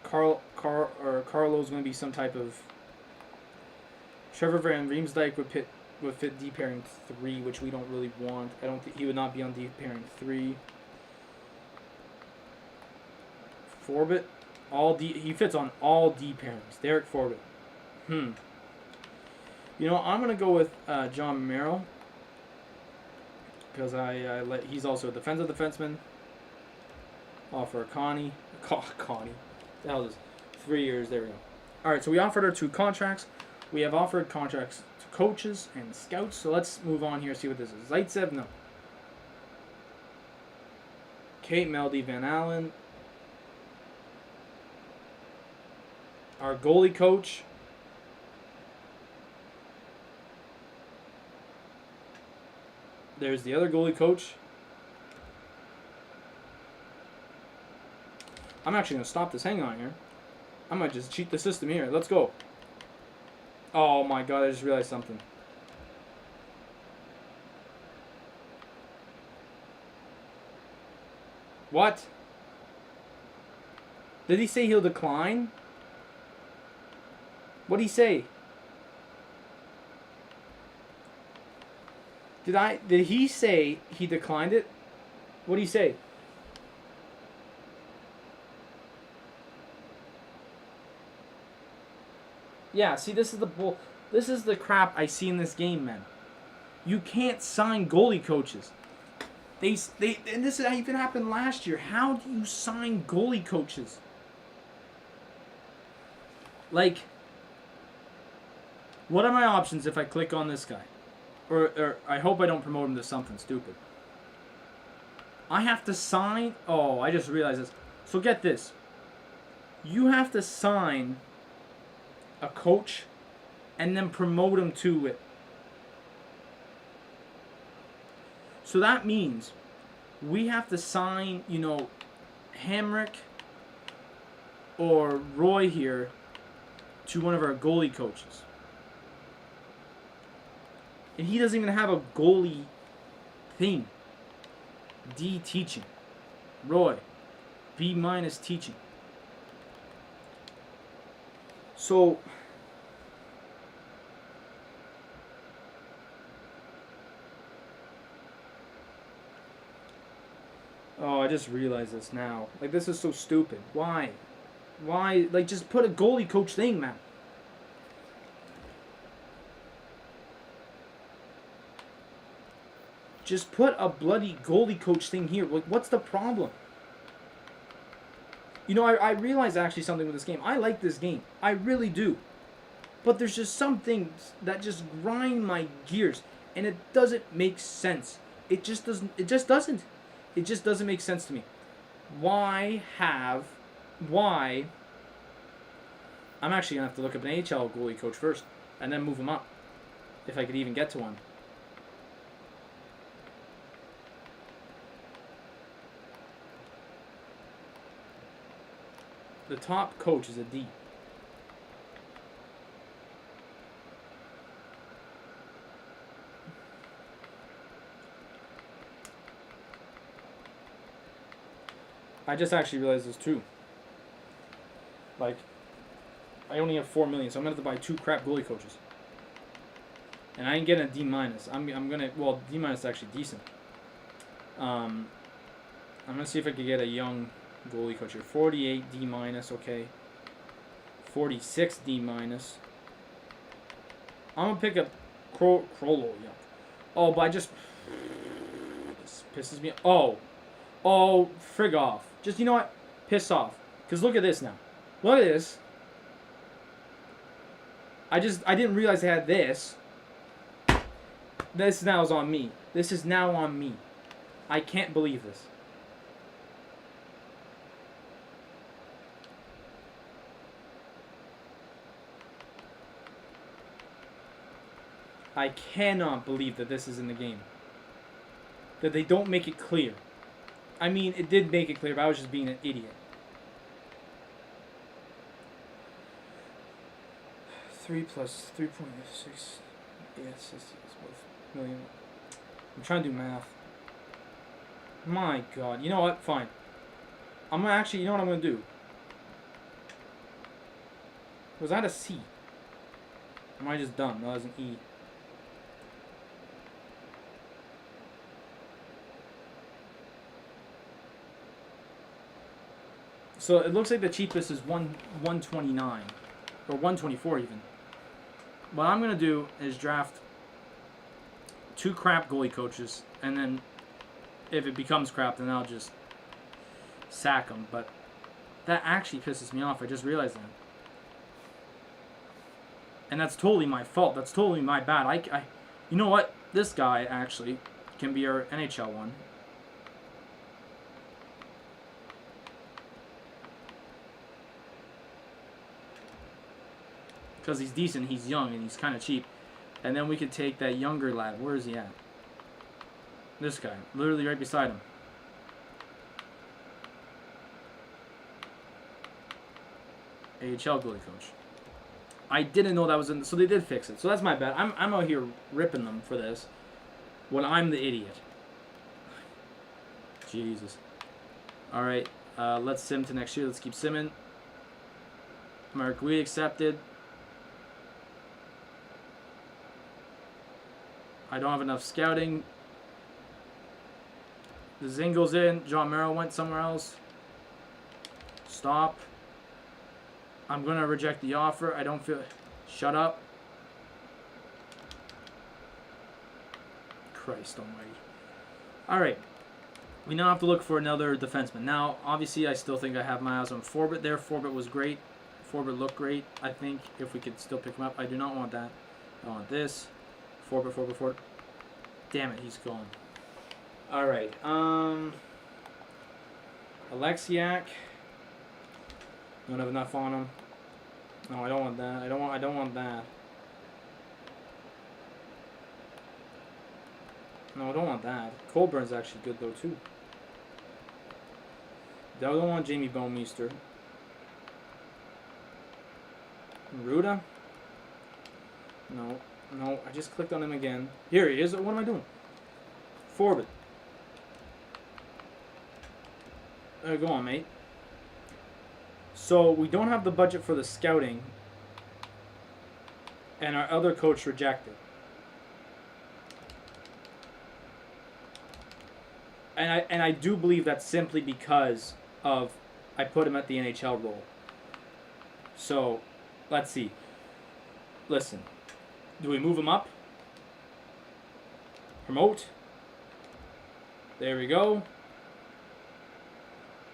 S1: Carlo's going to be some type of... Trevor Van Riemsdyk would fit D pairing 3, which we don't really want. I don't think he would not be on D pairing 3. Forbett, he fits on all D pairings. Derek Forbett. You know, I'm gonna go with John Merrill because he's also a defensive defenseman. Offer Connie. The hell is 3 years? There we go. All right, so we offered our 2 contracts. We have offered contracts to coaches and scouts. So let's move on here and see what this is. Zaitsev, no. Kate Meldy, Van Allen. Our goalie coach. There's the other goalie coach. I'm actually going to stop this. Hang on here. I might just cheat the system here. Let's go. Oh my god, I just realized something. What? Did he say he'll decline? What did he say? Did he say he declined it? What did he say? Yeah, see, this is the crap I see in this game, man. You can't sign goalie coaches. And this even happened last year. How do you sign goalie coaches? Like, what are my options if I click on this guy? Or I hope I don't promote him to something stupid. I have to sign... Oh, I just realized this. So get this. You have to sign a coach and then promote him to it. So that means we have to sign, you know, Hamrick or Roy here to one of our goalie coaches. And he doesn't even have a goalie thing. D, teaching. Roy, B- teaching. So, Oh, I just realized this now. Like, this is so stupid. Why? Why? Like, just put a goalie coach thing, man. Just put a bloody goalie coach thing here. Like, what's the problem? You know, I realized actually something with this game. I like this game. I really do. But there's just some things that just grind my gears. And it doesn't make sense. It just doesn't. It just doesn't. It just doesn't make sense to me. Why? I'm actually going to have to look up an AHL goalie coach first. And then move him up. If I could even get to one. The top coach is a D. I just actually realized this too. Like, I only have $4 million, so I'm gonna have to buy 2 crap goalie coaches. And I ain't getting a D minus. I'm gonna, well, D minus is actually decent. I'm gonna see if I could get a young goalie coach here. 48 D minus, okay. 46 D minus. I'm gonna pick up Crollo, yeah. Oh, but this pisses me off. Oh, frig off. Just, you know what? Piss off. Because look at this now. Look at this. I didn't realize I had this. This now is on me. This is now on me. I can't believe this. I cannot believe that this is in the game. That they don't make it clear. I mean, it did make it clear, but I was just being an idiot. 3 plus 3.6. Yes, it's worth $1 million. I'm trying to do math. My God. You know what? Fine. I'm gonna actually, you know what I'm gonna do? Was that a C? Or am I just dumb? No, that was an E. So it looks like the cheapest is 129 or 124 even. What I'm gonna do is draft 2 crap goalie coaches, and then if it becomes crap, then I'll just sack them. But that actually pisses me off. I just realized that, and that's totally my fault. That's totally my bad. You know what? This guy actually can be our NHL one. Because he's decent, he's young, and he's kind of cheap. And then we could take that younger lad. Where is he at? This guy. Literally right beside him. AHL goalie coach. I didn't know that was in... So they did fix it. So that's my bad. I'm out here ripping them for this. When I'm the idiot. Jesus. Alright. Let's sim to next year. Let's keep simming. Mark Weed accepted. I don't have enough scouting. The Zingo's in. John Merrill went somewhere else. Stop. I'm going to reject the offer. I don't feel... Shut up. Christ almighty. Alright. We now have to look for another defenseman. Now, obviously, I still think I have my eyes on Forbett there. Forbett was great. Forbett looked great, I think, if we could still pick him up. I do not want that. I want this. Forbett. Damn it, he's gone. Alright, Alexiak. Don't have enough on him. No, I don't want that. I don't want that. No, I don't want that. Colburn's actually good though too. I don't want Jamie Bouwmeester. Ruda? No. No, I just clicked on him again. Here he is. What am I doing? Forbett. Go on, mate. So, we don't have the budget for the scouting. And our other coach rejected. and I do believe that's simply because of I put him at the NHL role. So, let's see. Listen, do we move him up? Promote. There we go.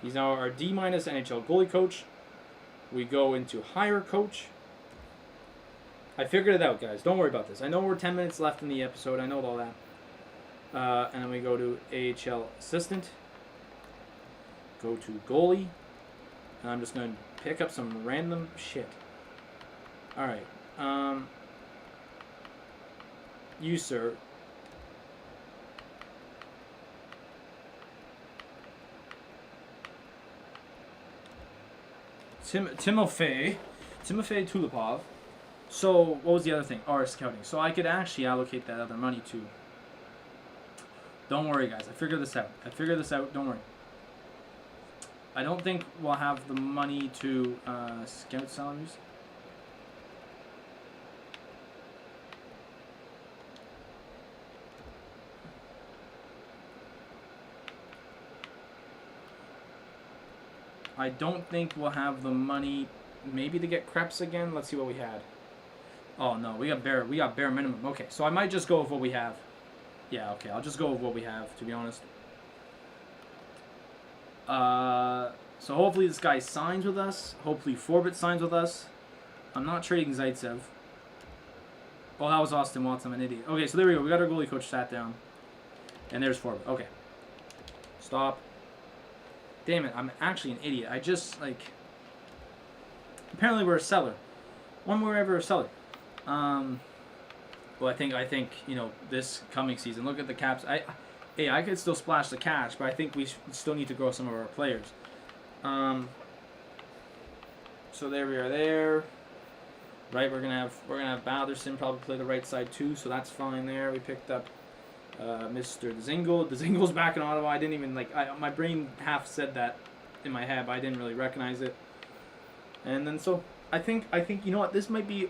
S1: He's now our D- NHL goalie coach. We go into hire coach. I figured it out, guys. Don't worry about this. I know we're 10 minutes left in the episode. I know all that. And then we go to AHL assistant. Go to goalie. And I'm just going to pick up some random shit. Alright. You, sir. Timofey Tulipov. So, what was the other thing? Our scouting. So, I could actually allocate that other money to. Don't worry, guys. I figured this out. Don't worry. I don't think we'll have the money to scout salaries. I don't think we'll have the money, maybe to get Krebs again. Let's see what we had. Oh no, we got bare minimum. Okay, so I might just go with what we have. Yeah, okay, I'll just go with what we have, to be honest. So hopefully this guy signs with us. Hopefully Forbit signs with us. I'm not trading Zaitsev. Oh, that was Austin Watson. I'm an idiot. Okay, so there we go. We got our goalie coach sat down. And there's Forbit. Okay. Stop. Damn it, I'm actually an idiot. I just, like... Apparently we're a seller. When were we ever a seller? Well, I think, you know, this coming season, look at the caps. I could still splash the cash, but I think we still need to grow some of our players. So there we are there. Right, we're gonna have Balderson probably play the right side too, so that's fine there. We picked up Mr. Dzingel. Dzingel's back in Ottawa. I didn't even my brain half said that in my head, but I didn't really recognize it. And then so I think you know what, this might be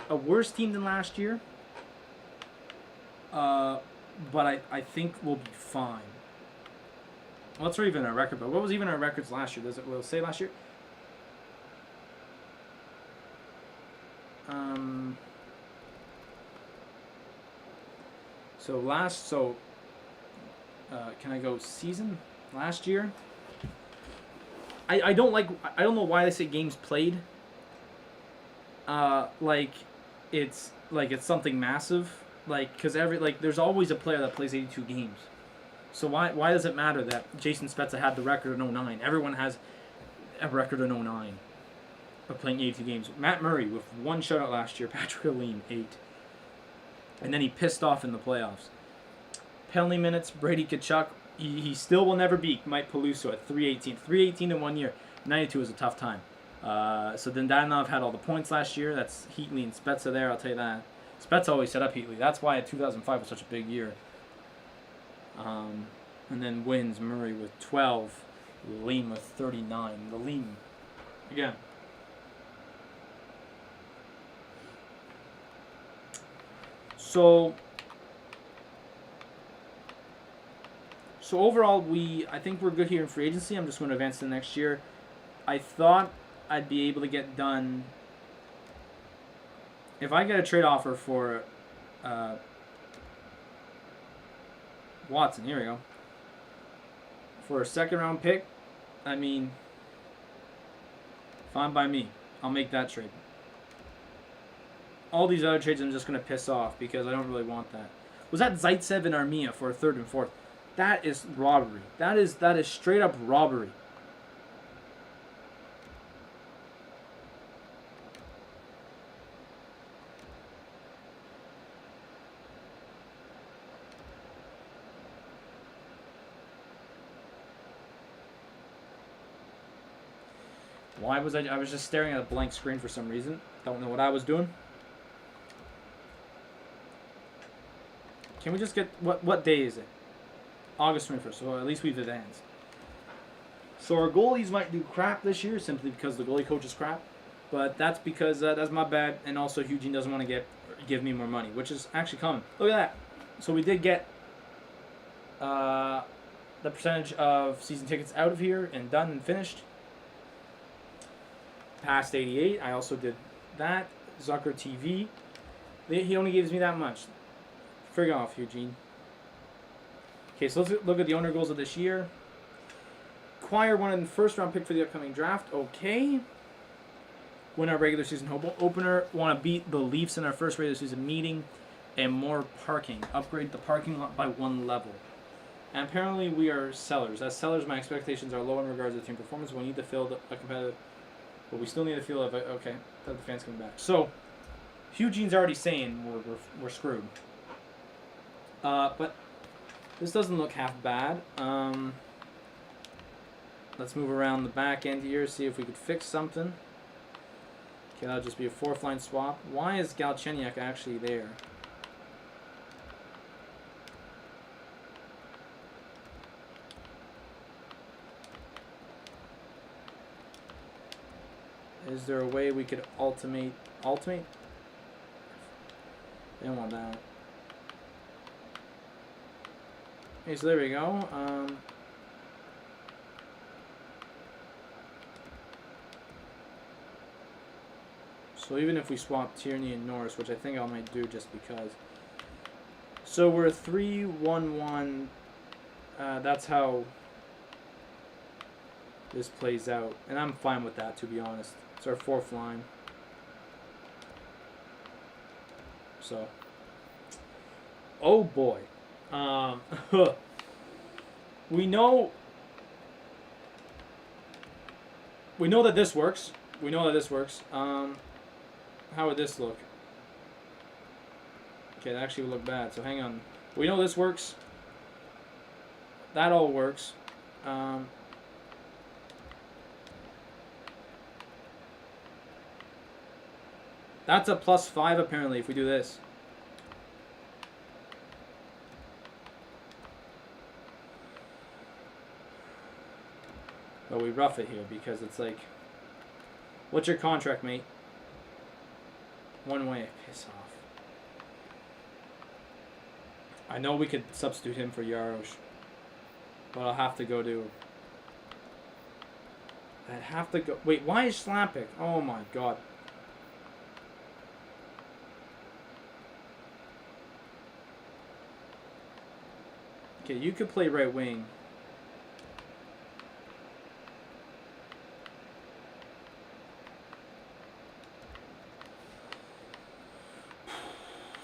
S1: a worse team than last year. But I think we'll be fine. What's even our record? But what was even our records last year? Will it say last year? Can I go season last year? I don't know why they say games played. It's something massive. Because there's always a player that plays 82 games. So why does it matter that Jason Spezza had the record in 09? Everyone has a record in 09 of playing 82 games. Matt Murray with 1 shutout last year. Patrick O'Lean 8. And then he pissed off in the playoffs. Penalty minutes, Brady Tkachuk. He still will never beat Mike Peluso at 318. 318 in 1 year. 92 was a tough time. So then Danilov had all the points last year. That's Heatley and Spezza there, I'll tell you that. Spezza always set up Heatley. That's why 2005 was such a big year. And then wins Murray with 12. Lean with 39. The Lean. Again. So overall, I think we're good here in free agency. I'm just going to advance to the next year. I thought I'd be able to get done... If I get a trade offer for Watson, here we go. For a 2nd round pick, I mean, fine by me. I'll make that trade. All these other trades I'm just going to piss off because I don't really want that. Was that Zaitsev and Armia for a 3rd and 4th? That is robbery. That is straight up robbery. Why was I was just staring at a blank screen for some reason. Don't know what I was doing. Can we just get... What day is it? August 21st. So at least we've advanced. So our goalies might do crap this year simply because the goalie coach is crap. But that's because that's my bad. And also Eugene doesn't want to give me more money, which is actually coming. Look at that. So we did get the the percentage of season tickets out of here and done and finished. Past 88. I also did that. Zucker TV. He only gives me that much. Frig off, Eugene. Okay, so let's look at the owner goals of this year. Acquire one in the first round pick for the upcoming draft. Okay. Win our regular season opener. Want to beat the Leafs in our first regular season meeting. And more parking. Upgrade the parking lot by 1 level. And apparently we are sellers. As sellers, my expectations are low in regards to team performance. We need to field a competitive... But we still need to feel... Okay, thought the fans coming back. So, Eugene's already saying we're screwed. But this doesn't look half bad. Let's move around the back end here, see if we could fix something. Okay, that'll just be a 4th line swap. Why is Galchenyuk actually there? Is there a way we could ultimate? I don't want that. Okay, so there we go. So even if we swap Tierney and Norris, which I think I might do just because. So we're 3-1-1. That's how this plays out. And I'm fine with that, to be honest. It's our 4th line. So. Oh boy. We know that this works. How would this look? Okay, that actually would look bad. So hang on. We know this works. That all works. That's a +5 apparently if we do this. But we rough it here because it's like, what's your contract, mate? 1 way. Piss off. I know we could substitute him for Yarosh. But I'll have to go to... I'd have to go... Wait, why is Slappick? Oh my god. Okay, you could play right wing.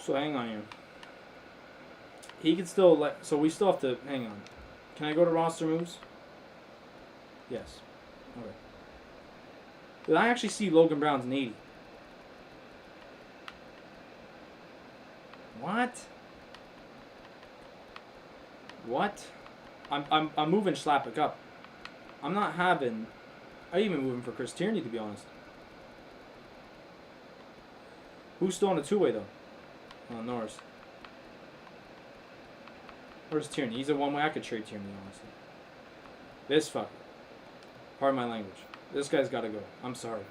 S1: So hang on here. He can still let... So we still have to... Hang on. Can I go to roster moves? Yes. Okay. Did I actually see Logan Brown's an 80? What? What? I'm moving Slappick up. I'm not having... I even moving for Chris Tierney, to be honest. Who's still on the 2-way, though? Norris. Where's Tierney? He's a 1-way. I could trade Tierney, honestly. This fucker. Pardon my language. This guy's got to go. I'm sorry.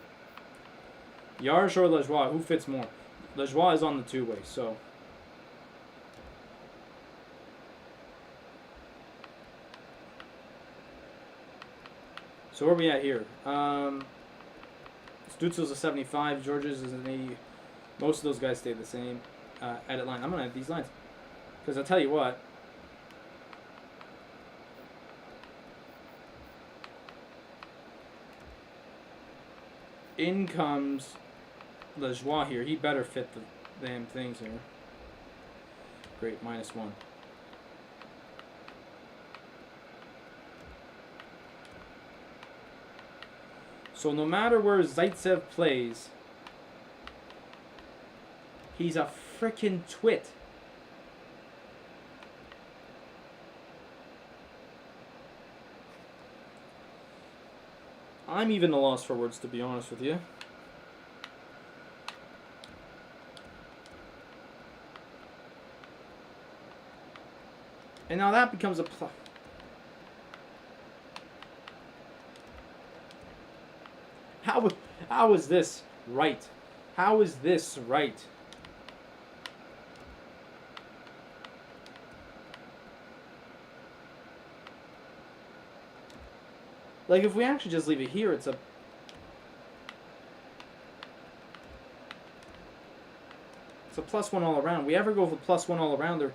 S1: Yarsh or Lajoie? Who fits more? Lajoie is on the 2-way, so... So where are we at here? Stutzel's a 75. George's is an 80. Most of those guys stay the same. Edit line. I'm going to add these lines. Because I'll tell you what. In comes Lajoie here. He better fit the damn things here. Great. -1. So no matter where Zaitsev plays, he's a frickin' twit. I'm even a loss for words, to be honest with you. And now that becomes a plus. How is this right? How is this right? Like, if we actually just leave it here, it's a +1 all around. We ever go for +1 all around, or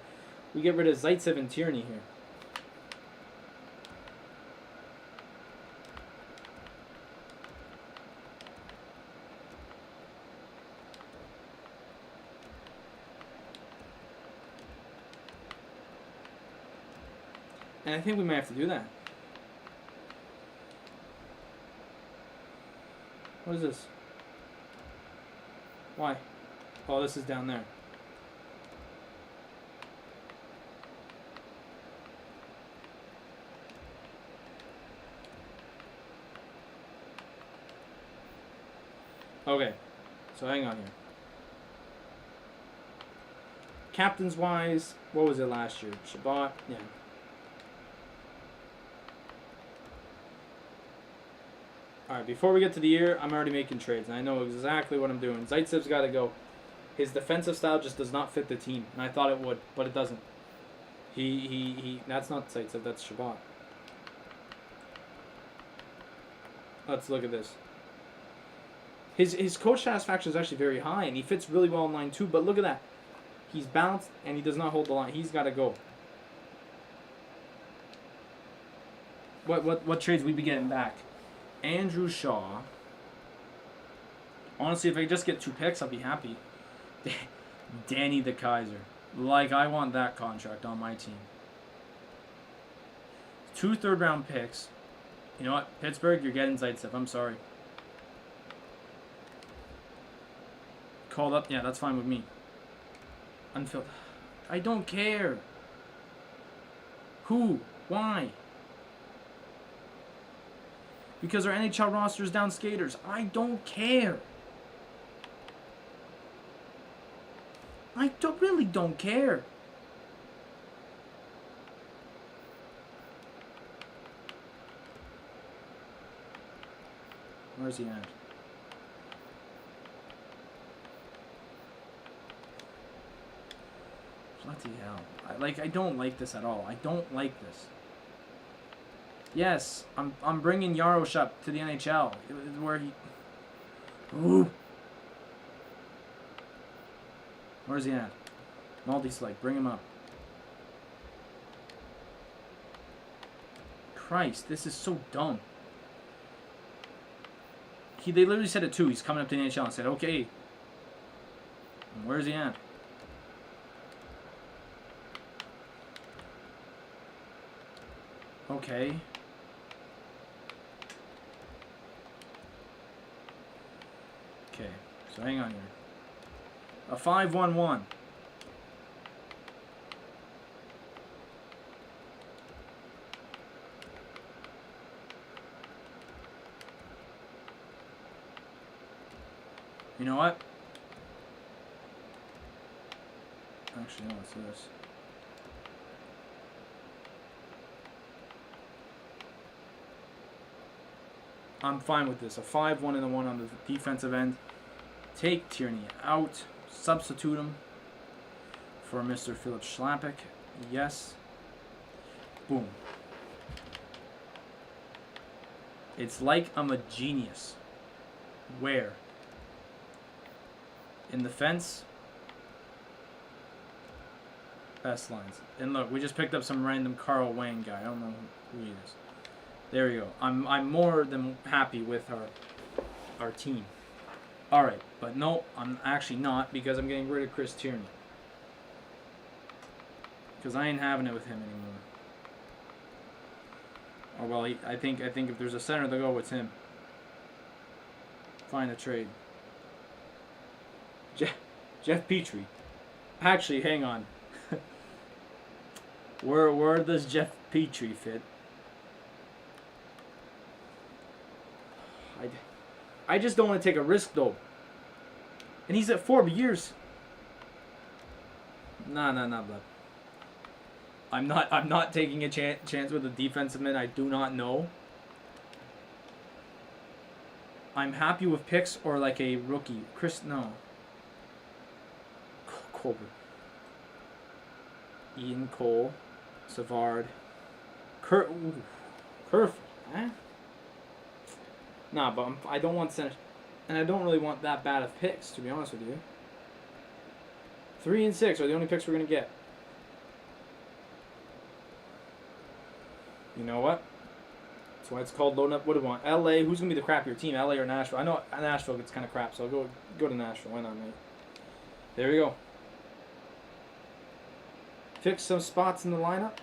S1: we get rid of Zaitsev and Tierney here. And I think we might have to do that. What is this? Why? Oh, this is down there. Okay, so hang on here. Captains wise, what was it last year? Shabbat, yeah. Alright, before we get to the year, I'm already making trades, and I know exactly what I'm doing. Zaitsev's got to go. His defensive style just does not fit the team, and I thought it would, but it doesn't. That's not Zaitsev, that's Shabbat. Let's look at this. His coach satisfaction is actually very high, and he fits really well in line 2, but look at that. He's balanced, and he does not hold the line. He's got to go. What trades we be getting back? Andrew Shaw. Honestly, if I just get 2 picks, I'll be happy. Danny the Kaiser. Like, I want that contract on my team. 2 third-round picks. You know what? Pittsburgh, you're getting Zaitsev. I'm sorry. Called up? Yeah, that's fine with me. Unfilled. I don't care. Who? Why? Because our NHL roster is down skaters. I don't care. I really don't care. Where's he at? Bloody hell. I don't like this at all. I don't like this. Yes, I'm bringing Yarosh up to the NHL. Where he... Ooh. Where's he at? Multi-select, bring him up. Christ, this is so dumb. They literally said it too. He's coming up to the NHL and said, okay. And where's he at? Okay. Okay, so hang on here. A 5-1-1. You know what? Actually, no, what's this? I'm fine with this. A 5-1 and a 1 on the defensive end. Take Tierney out. Substitute him for Mr. Philip Schlappick. Yes. Boom. It's like I'm a genius. Where? In the fence. Best lines. And look, we just picked up some random Carl Wayne guy. I don't know who he is. There we go. I'm more than happy with our team. Alright, but no, I'm actually not, because I'm getting rid of Chris Tierney. Because I ain't having it with him anymore. Oh well, I think if there's a center to go, it's him. Find a trade. Jeff Petrie. Actually, hang on. Where does Jeff Petrie fit? I just don't want to take a risk though. And he's at 4 years. Nah, bud. I'm not taking a chance with a defensive man I do not know. I'm happy with picks or like a rookie. No. Colbert. Ian Cole. Savard. Kerfoot. Huh? Nah, but I don't want Senators, and I don't really want that bad of picks, to be honest with you. 3 and 6 are the only picks we're gonna get. You know what? That's why it's called loading up. What do we want? LA. Who's gonna be the crappier team? LA or Nashville? I know Nashville gets kind of crap, so I'll go to Nashville. Why not, mate? There we go. Fix some spots in the lineup.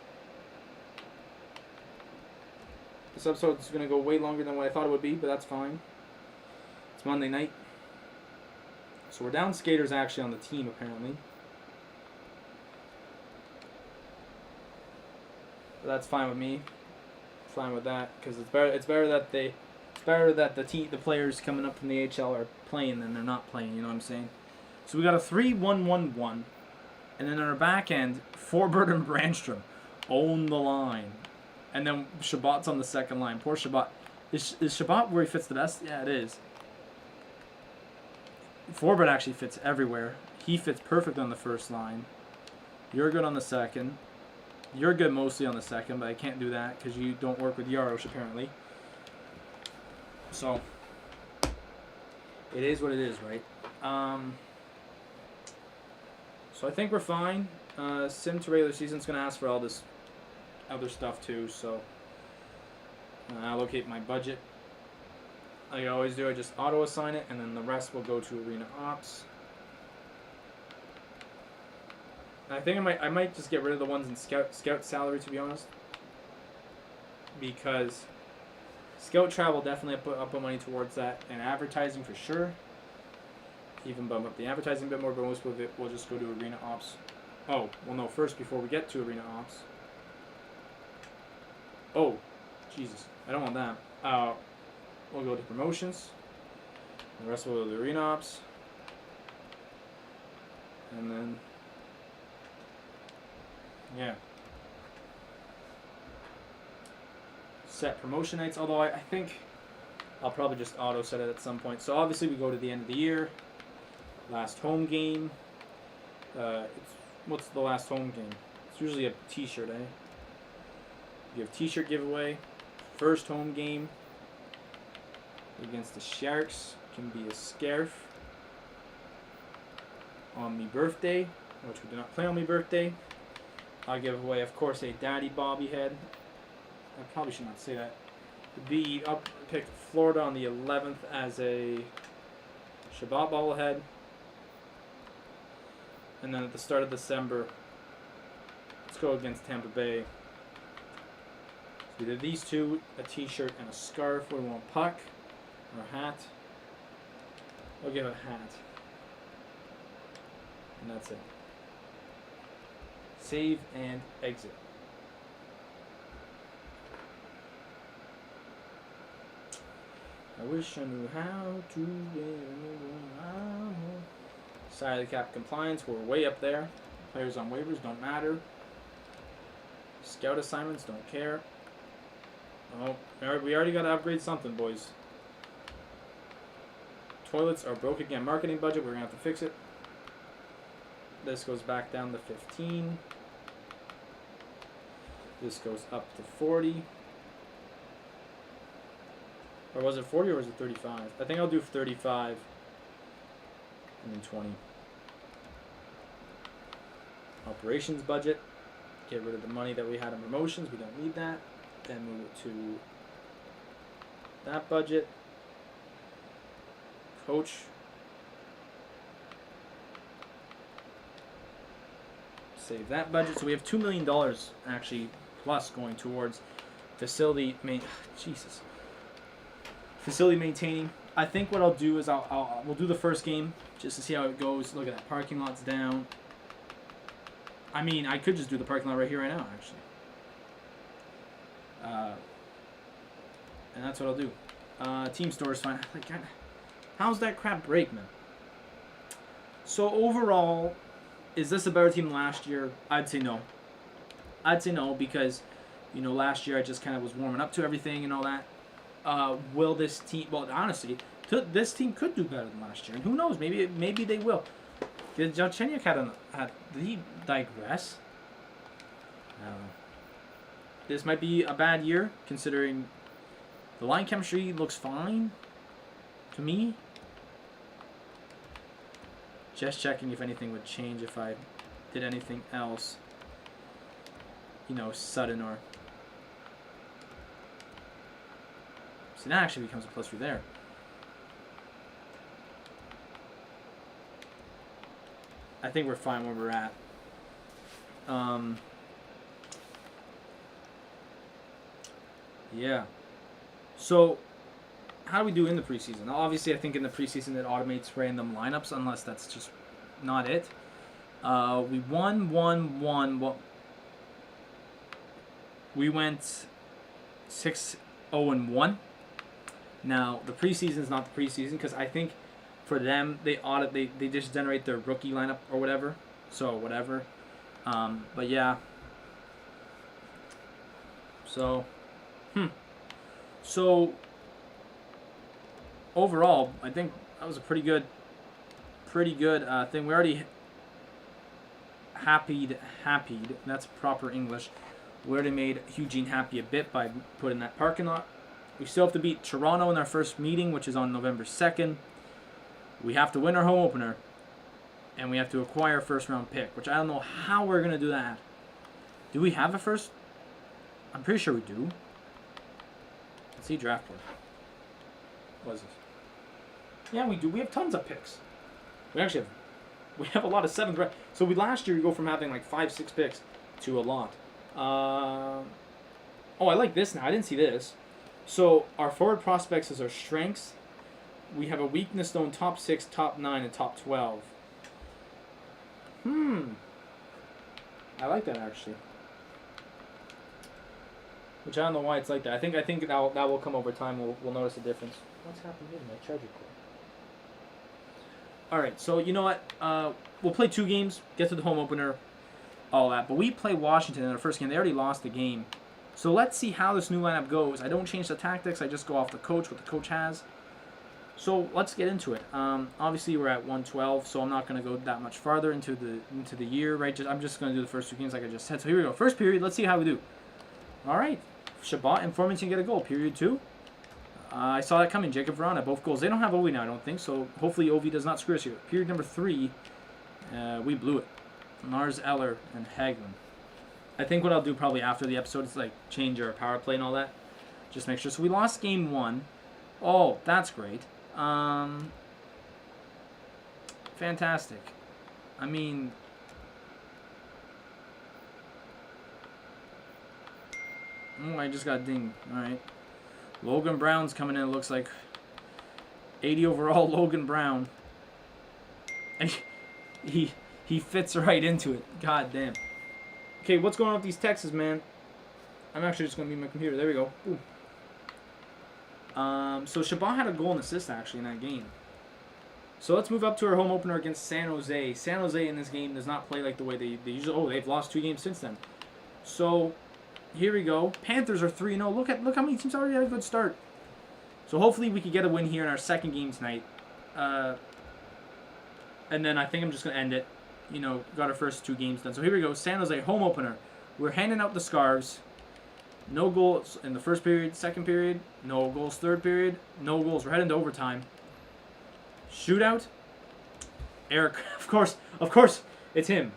S1: This episode is gonna go way longer than what I thought it would be, but that's fine. It's Monday night, so we're down skaters actually on the team apparently. But that's fine with me. Fine with that because it's better that the players coming up from the AHL are playing than they're not playing. You know what I'm saying? So we got a 3-1-1-1, and then on our back end, Forbert and Brandstrom own the line, and then Shabbat's on the second line. Poor Shabbat. Is Shabbat where he fits the best? Yeah, it is. Forbert actually fits everywhere. He fits perfect on the first line. You're good on the second. You're good mostly on the second, but I can't do that because you don't work with Yarosh apparently. So it is what it is, right? So I think we're fine. Sim to regular season's gonna ask for all this other stuff too, so allocate my budget. Like I always do, I just auto assign it, and then the rest will go to Arena Ops. I think I might just get rid of the ones in scout salary, to be honest, because scout travel definitely I'll put money towards that, and advertising for sure. Even bump up the advertising a bit more, but most of it will just go to Arena Ops. Oh, well no, first before we get to Arena Ops. Oh, Jesus, I don't want that. We'll go to promotions. The rest will go to Arena Ops, and then. Yeah. Set promotion nights, although I think I'll probably just auto set it at some point. So obviously we go to the end of the year. Last home game. What's the last home game? It's usually a t-shirt, eh? You have t-shirt giveaway. First home game against the Sharks can be a scarf. On me birthday, which we do not play on me birthday. I'll give away, of course, a Daddy Bobby head. I probably should not say that. Picked Florida on the 11th as a Shabbat bobblehead. And then at the start of December, let's go against Tampa Bay. So either these two, a t-shirt and a scarf. What do we want? Puck or a hat? I'll give a hat. And that's it. Save and exit. I wish I knew how to get side of the cap compliance. We're way up there. Players on waivers don't matter. Scout assignments don't care. Oh, we already got to upgrade something, boys. Toilets are broke again. Marketing budget, we're going to have to fix it. This goes back down to 15. This goes up to 40. Or was it 40 or was it 35? I think I'll do 35 and then 20. Operations budget. Get rid of the money that we had in promotions. We don't need that. Then move it to that budget. Coach. Save that budget. So we have $2 million actually plus going towards facility facility maintaining. I think what I'll do is we'll do the first game just to see how it goes. Look at that, parking lot's down. I mean, I could just do the parking lot right here, right now, actually. And that's what I'll do. Team store is fine. Like, how's that crap break, man? So overall, is this a better team than last year? I'd say no. I'd say no because, last year I just kind of was warming up to everything and all that. Will this team? Well, honestly, this team could do better than last year, and who knows? Maybe they will. Did Galchenyuk did he digress? I don't know. This might be a bad year considering The line chemistry looks fine to me. Just checking if anything would change if I did anything else. You know, sudden or... So that actually becomes a +3 there. I think we're fine where we're at. Yeah. So, how do we do in the preseason? Obviously, I think in the preseason it automates random lineups, unless that's just not it. We won. Well, we went 6-0-1. Now, the preseason is not the preseason because I think for them they just generate their rookie lineup or whatever. So whatever. But yeah. So, So overall, I think that was a pretty good thing. We already happied. That's proper English. We already made Eugene happy a bit by putting that parking lot. We still have to beat Toronto in our first meeting, which is on November 2nd. We have to win our home opener. And we have to acquire a first-round pick, which I don't know how we're going to do that. Do we have a first? I'm pretty sure we do. Let's see draft board. What is this? Yeah, we do. We have tons of picks. We have a lot of 7th round. So last year we go from having like 5-6 picks to a lot. Oh, I like this now. I didn't see this. So our forward prospects is our strengths. We have a weakness though in top 6, top 9, and top 12. I like that actually. Which I don't know why it's like that. I think that will come over time. We'll notice a difference. What's happening here to my charger cord? All right, so you know what? We'll play 2 games. Get to the home opener. All that. But we play Washington in our first game. They already lost the game. So let's see how this new lineup goes. I don't change the tactics. I just go off the coach, what the coach has. So let's get into it. Obviously, we're at 112, so I'm not going to go that much farther into the year, right? I'm just going to do the first 2 games like I just said. So here we go. First period. Let's see how we do. All right. Shabbat and Formanton get a goal. Period 2. I saw that coming. Jacob Verona, both goals. They don't have Ovi now, I don't think. So hopefully Ovi does not screw us here. Period number 3, we blew it. Lars Eller and Hagelin. I think what I'll do probably after the episode is like change our power play and all that. Just make sure. So we lost game 1. Oh, that's great. Fantastic. I mean, oh, I just got dinged. All right. Logan Brown's coming in. It looks like 80 overall Logan Brown. And he fits right into it. God damn. Okay, what's going on with these texts, man? I'm actually just going to mute my computer. There we go. Ooh. So Shabbat had a goal and assist actually in that game. So let's move up to our home opener against San Jose. San Jose in this game does not play like the way they usually. Oh, they've lost 2 games since then. So here we go. Panthers are 3-0. Look how many teams already had a good start. So hopefully we could get a win here in our second game tonight. And then I think I'm just gonna end it. You know, got our first 2 games done. So here we go. San Jose home opener. We're handing out the scarves. No goals in the first period, second period. No goals third period. No goals. We're heading to overtime. Shootout. Eric, of course, it's him.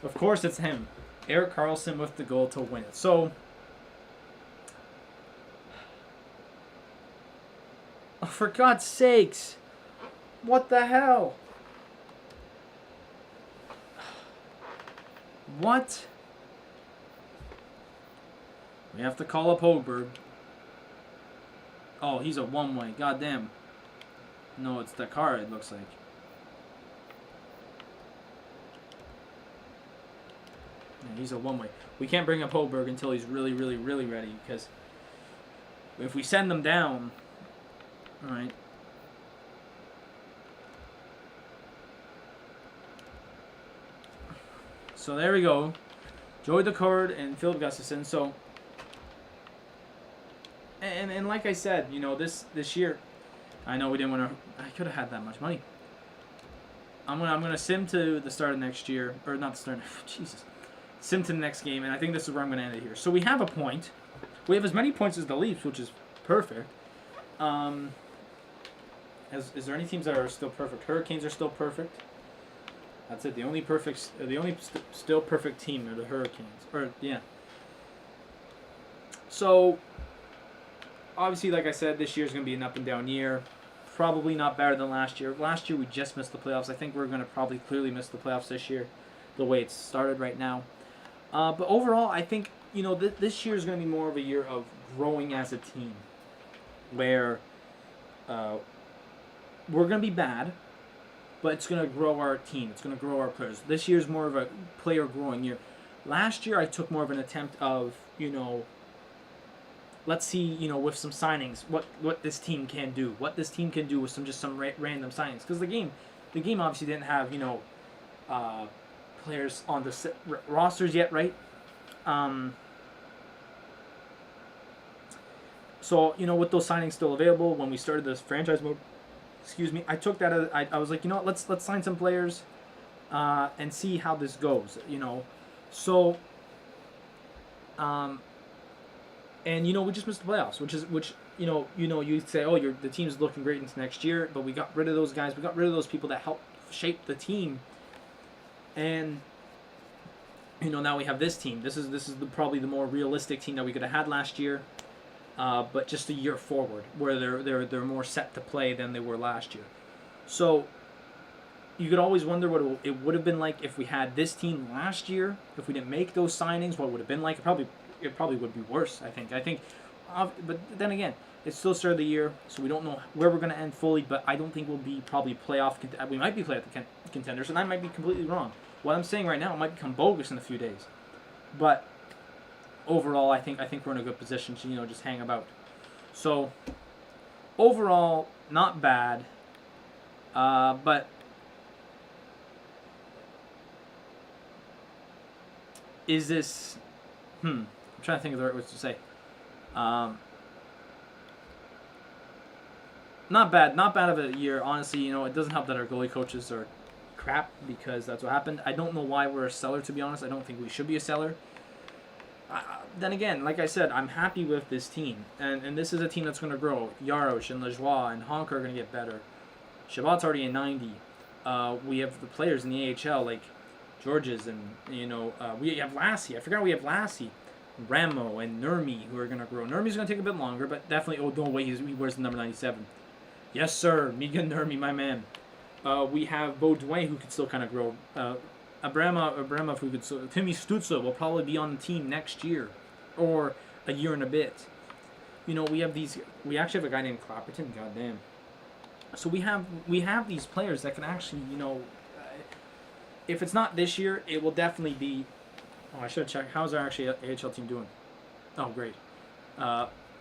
S1: Of course, it's him. Eric Carlson with the goal to win it. So, oh, for God's sakes, what the hell? What? We have to call up Hoberg. Oh, he's a one-way. Goddamn. No, it's the car, it looks like. Yeah, he's a one-way. We can't bring up Hoberg until he's really, really, really ready, because if we send them down... Alright. So there we go. Joey Decord and Philip Gustafson. So... And like I said, you know, this year, I know we didn't want to. I could have had that much money. I'm gonna sim to the start of next year, or not the start. Jesus, sim to the next game, and I think this is where I'm gonna end it here. So we have a point. We have as many points as the Leafs, which is perfect. Is there any teams that are still perfect? Hurricanes are still perfect. That's it. The only still perfect team are the Hurricanes. Or yeah. So obviously, like I said, this year's going to be an up and down year. Probably not better than last year. Last year we just missed the playoffs. I think we're going to probably clearly miss the playoffs this year, the way it's started right now. But overall, I think this year is going to be more of a year of growing as a team, where we're going to be bad, but it's going to grow our team. It's going to grow our players. This year's more of a player growing year. Last year I took more of an attempt of let's see, with some signings, what this team can do. What this team can do with some random signings. Because the game obviously didn't have, players on the rosters yet, right? So, with those signings still available, when we started this franchise mode, I took that as, I was like, let's sign some players and see how this goes, So, and we just missed the playoffs, which you'd say, oh, the team's looking great into next year, but we got rid of those guys, we got rid of those people that helped shape the team, and now we have this team. This is probably the more realistic team that we could have had last year, but just a year forward, where they're more set to play than they were last year. So you could always wonder what it would have been like if we had this team last year, if we didn't make those signings. What would have been like? It probably would be worse, I think. But then again, it's still start of the year, so we don't know where we're going to end fully, but I don't think we'll be probably playoff. We might be playoff contenders, and I might be completely wrong. What I'm saying right now might become bogus in a few days. But overall, I think we're in a good position to, just hang about. So, overall, not bad. But is this... I'm trying to think of the right words to say. Not bad of a year. Honestly, it doesn't help that our goalie coaches are crap, because that's what happened. I don't know why we're a seller, to be honest. I don't think we should be a seller. Then again, like I said, I'm happy with this team. And this is a team that's going to grow. Yarosh and Lajoie and Honka are going to get better. Shabbat's already in 90. We have the players in the AHL, like Georges, and, we have Lassie. I forgot we have Lassie. Ramo and Nurmi, who are going to grow. Nurmi's going to take a bit longer, but definitely, oh, no way, he wears the number 97. Yes, sir. Megan Nurmi, my man. We have Baudouin, who could still kind of grow. Abramov, who could still... Timmy Stützle will probably be on the team next year, or a year and a bit. We have these... We actually have a guy named Clapperton. Goddamn. So we have these players that can actually, if it's not this year, it will definitely be... Oh, I should have checked. How's our actually AHL team doing? Oh, great.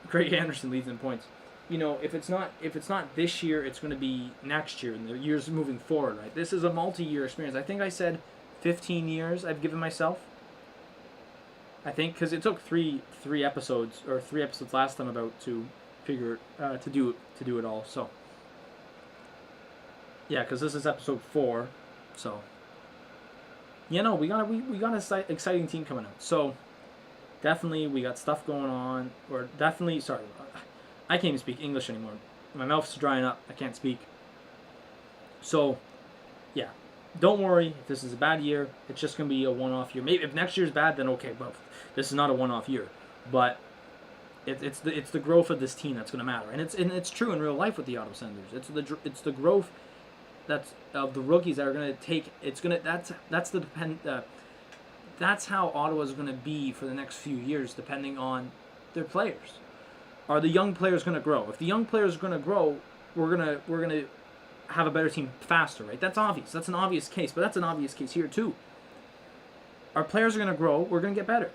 S1: Craig Anderson leads in points. If it's not this year, it's going to be next year, and the years moving forward, right? This is a multi-year experience. I think I said 15 years I've given myself. I think, because it took three episodes last time about to figure to do it all. So yeah, because this is episode 4, so. We got an exciting team coming out. So, definitely, we got stuff going on. Or definitely, sorry, I can't even speak English anymore. My mouth's drying up. I can't speak. So, yeah, don't worry if this is a bad year. It's just going to be a one-off year. Maybe if next year's bad, then okay, but this is not a one-off year. But it's the growth of this team that's going to matter. And it's true in real life with the Ottawa Senators. It's the growth that's of the rookies that are going to take. That's how Ottawa's going to be for the next few years, depending on their players. Are the young players going to grow? If the young players are going to grow, we're gonna have a better team faster, right? That's obvious. That's an obvious case, but that's an obvious case here too. Our players are going to grow. We're going to get better.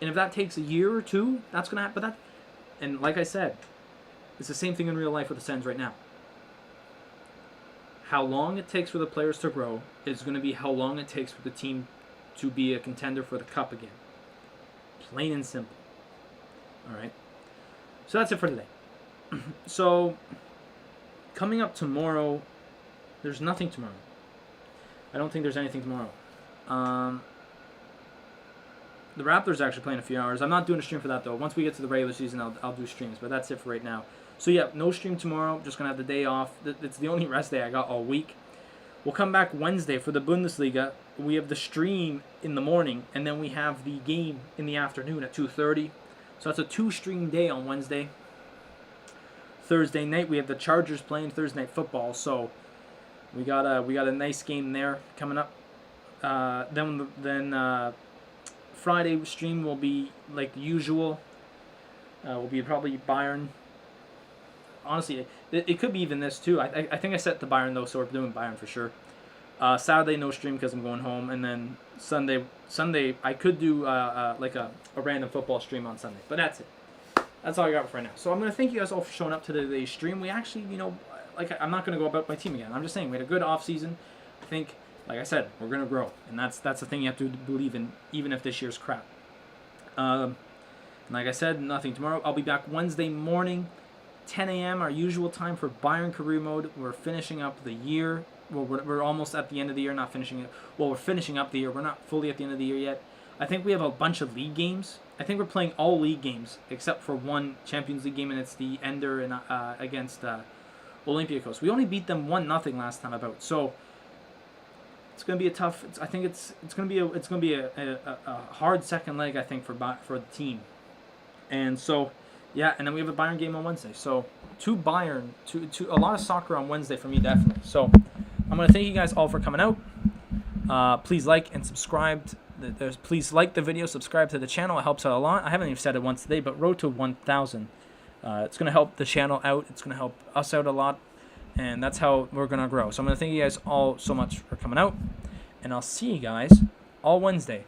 S1: And if that takes a year or two, that's going to happen. And like I said, it's the same thing in real life with the Sens right now. How long it takes for the players to grow is going to be how long it takes for the team to be a contender for the Cup again. Plain and simple. All right? So that's it for today. So, coming up tomorrow, there's nothing tomorrow. I don't think there's anything tomorrow. The Raptors are actually playing a few hours. I'm not doing a stream for that, though. Once we get to the regular season, I'll do streams, but that's it for right now. So yeah, no stream tomorrow. Just gonna have the day off. It's the only rest day I got all week. We'll come back Wednesday for the Bundesliga. We have the stream in the morning, and then we have the game in the afternoon at 2:30. So that's a 2-stream day on Wednesday. Thursday night we have the Chargers playing Thursday Night Football. So we got a nice game there coming up. Then Friday stream will be like the usual. Will be probably Bayern. Honestly, it could be even this too. I think I set the Bayern though, so we're doing Bayern for sure. Saturday no stream because I'm going home, and then Sunday I could do like a random football stream on Sunday, but that's it. That's all I got for right now. So I'm gonna thank you guys all for showing up to today's stream. We actually, like I'm not gonna go about my team again. I'm just saying we had a good off season. I think, like I said, we're gonna grow, and that's the thing you have to believe in, even if this year's crap. Like I said, nothing tomorrow. I'll be back Wednesday morning, 10 a.m. our usual time for Bayern Career Mode. We're finishing up the year. Well, we're almost at the end of the year, not finishing it. Well, we're finishing up the year. We're not fully at the end of the year yet. I think we have a bunch of league games. I think we're playing all league games except for one Champions League game, and it's the Ender and against Olympiacos. We only beat them 1-0 last time about. So it's gonna be a tough. I think it's gonna be a hard second leg. I think for the team. And so, yeah, and then we have a Bayern game on Wednesday. So, a lot of soccer on Wednesday for me, definitely. So, I'm going to thank you guys all for coming out. Please like and subscribe. Please like the video, subscribe to the channel. It helps out a lot. I haven't even said it once today, but road to 1,000. It's going to help the channel out. It's going to help us out a lot. And that's how we're going to grow. So, I'm going to thank you guys all so much for coming out. And I'll see you guys all Wednesday.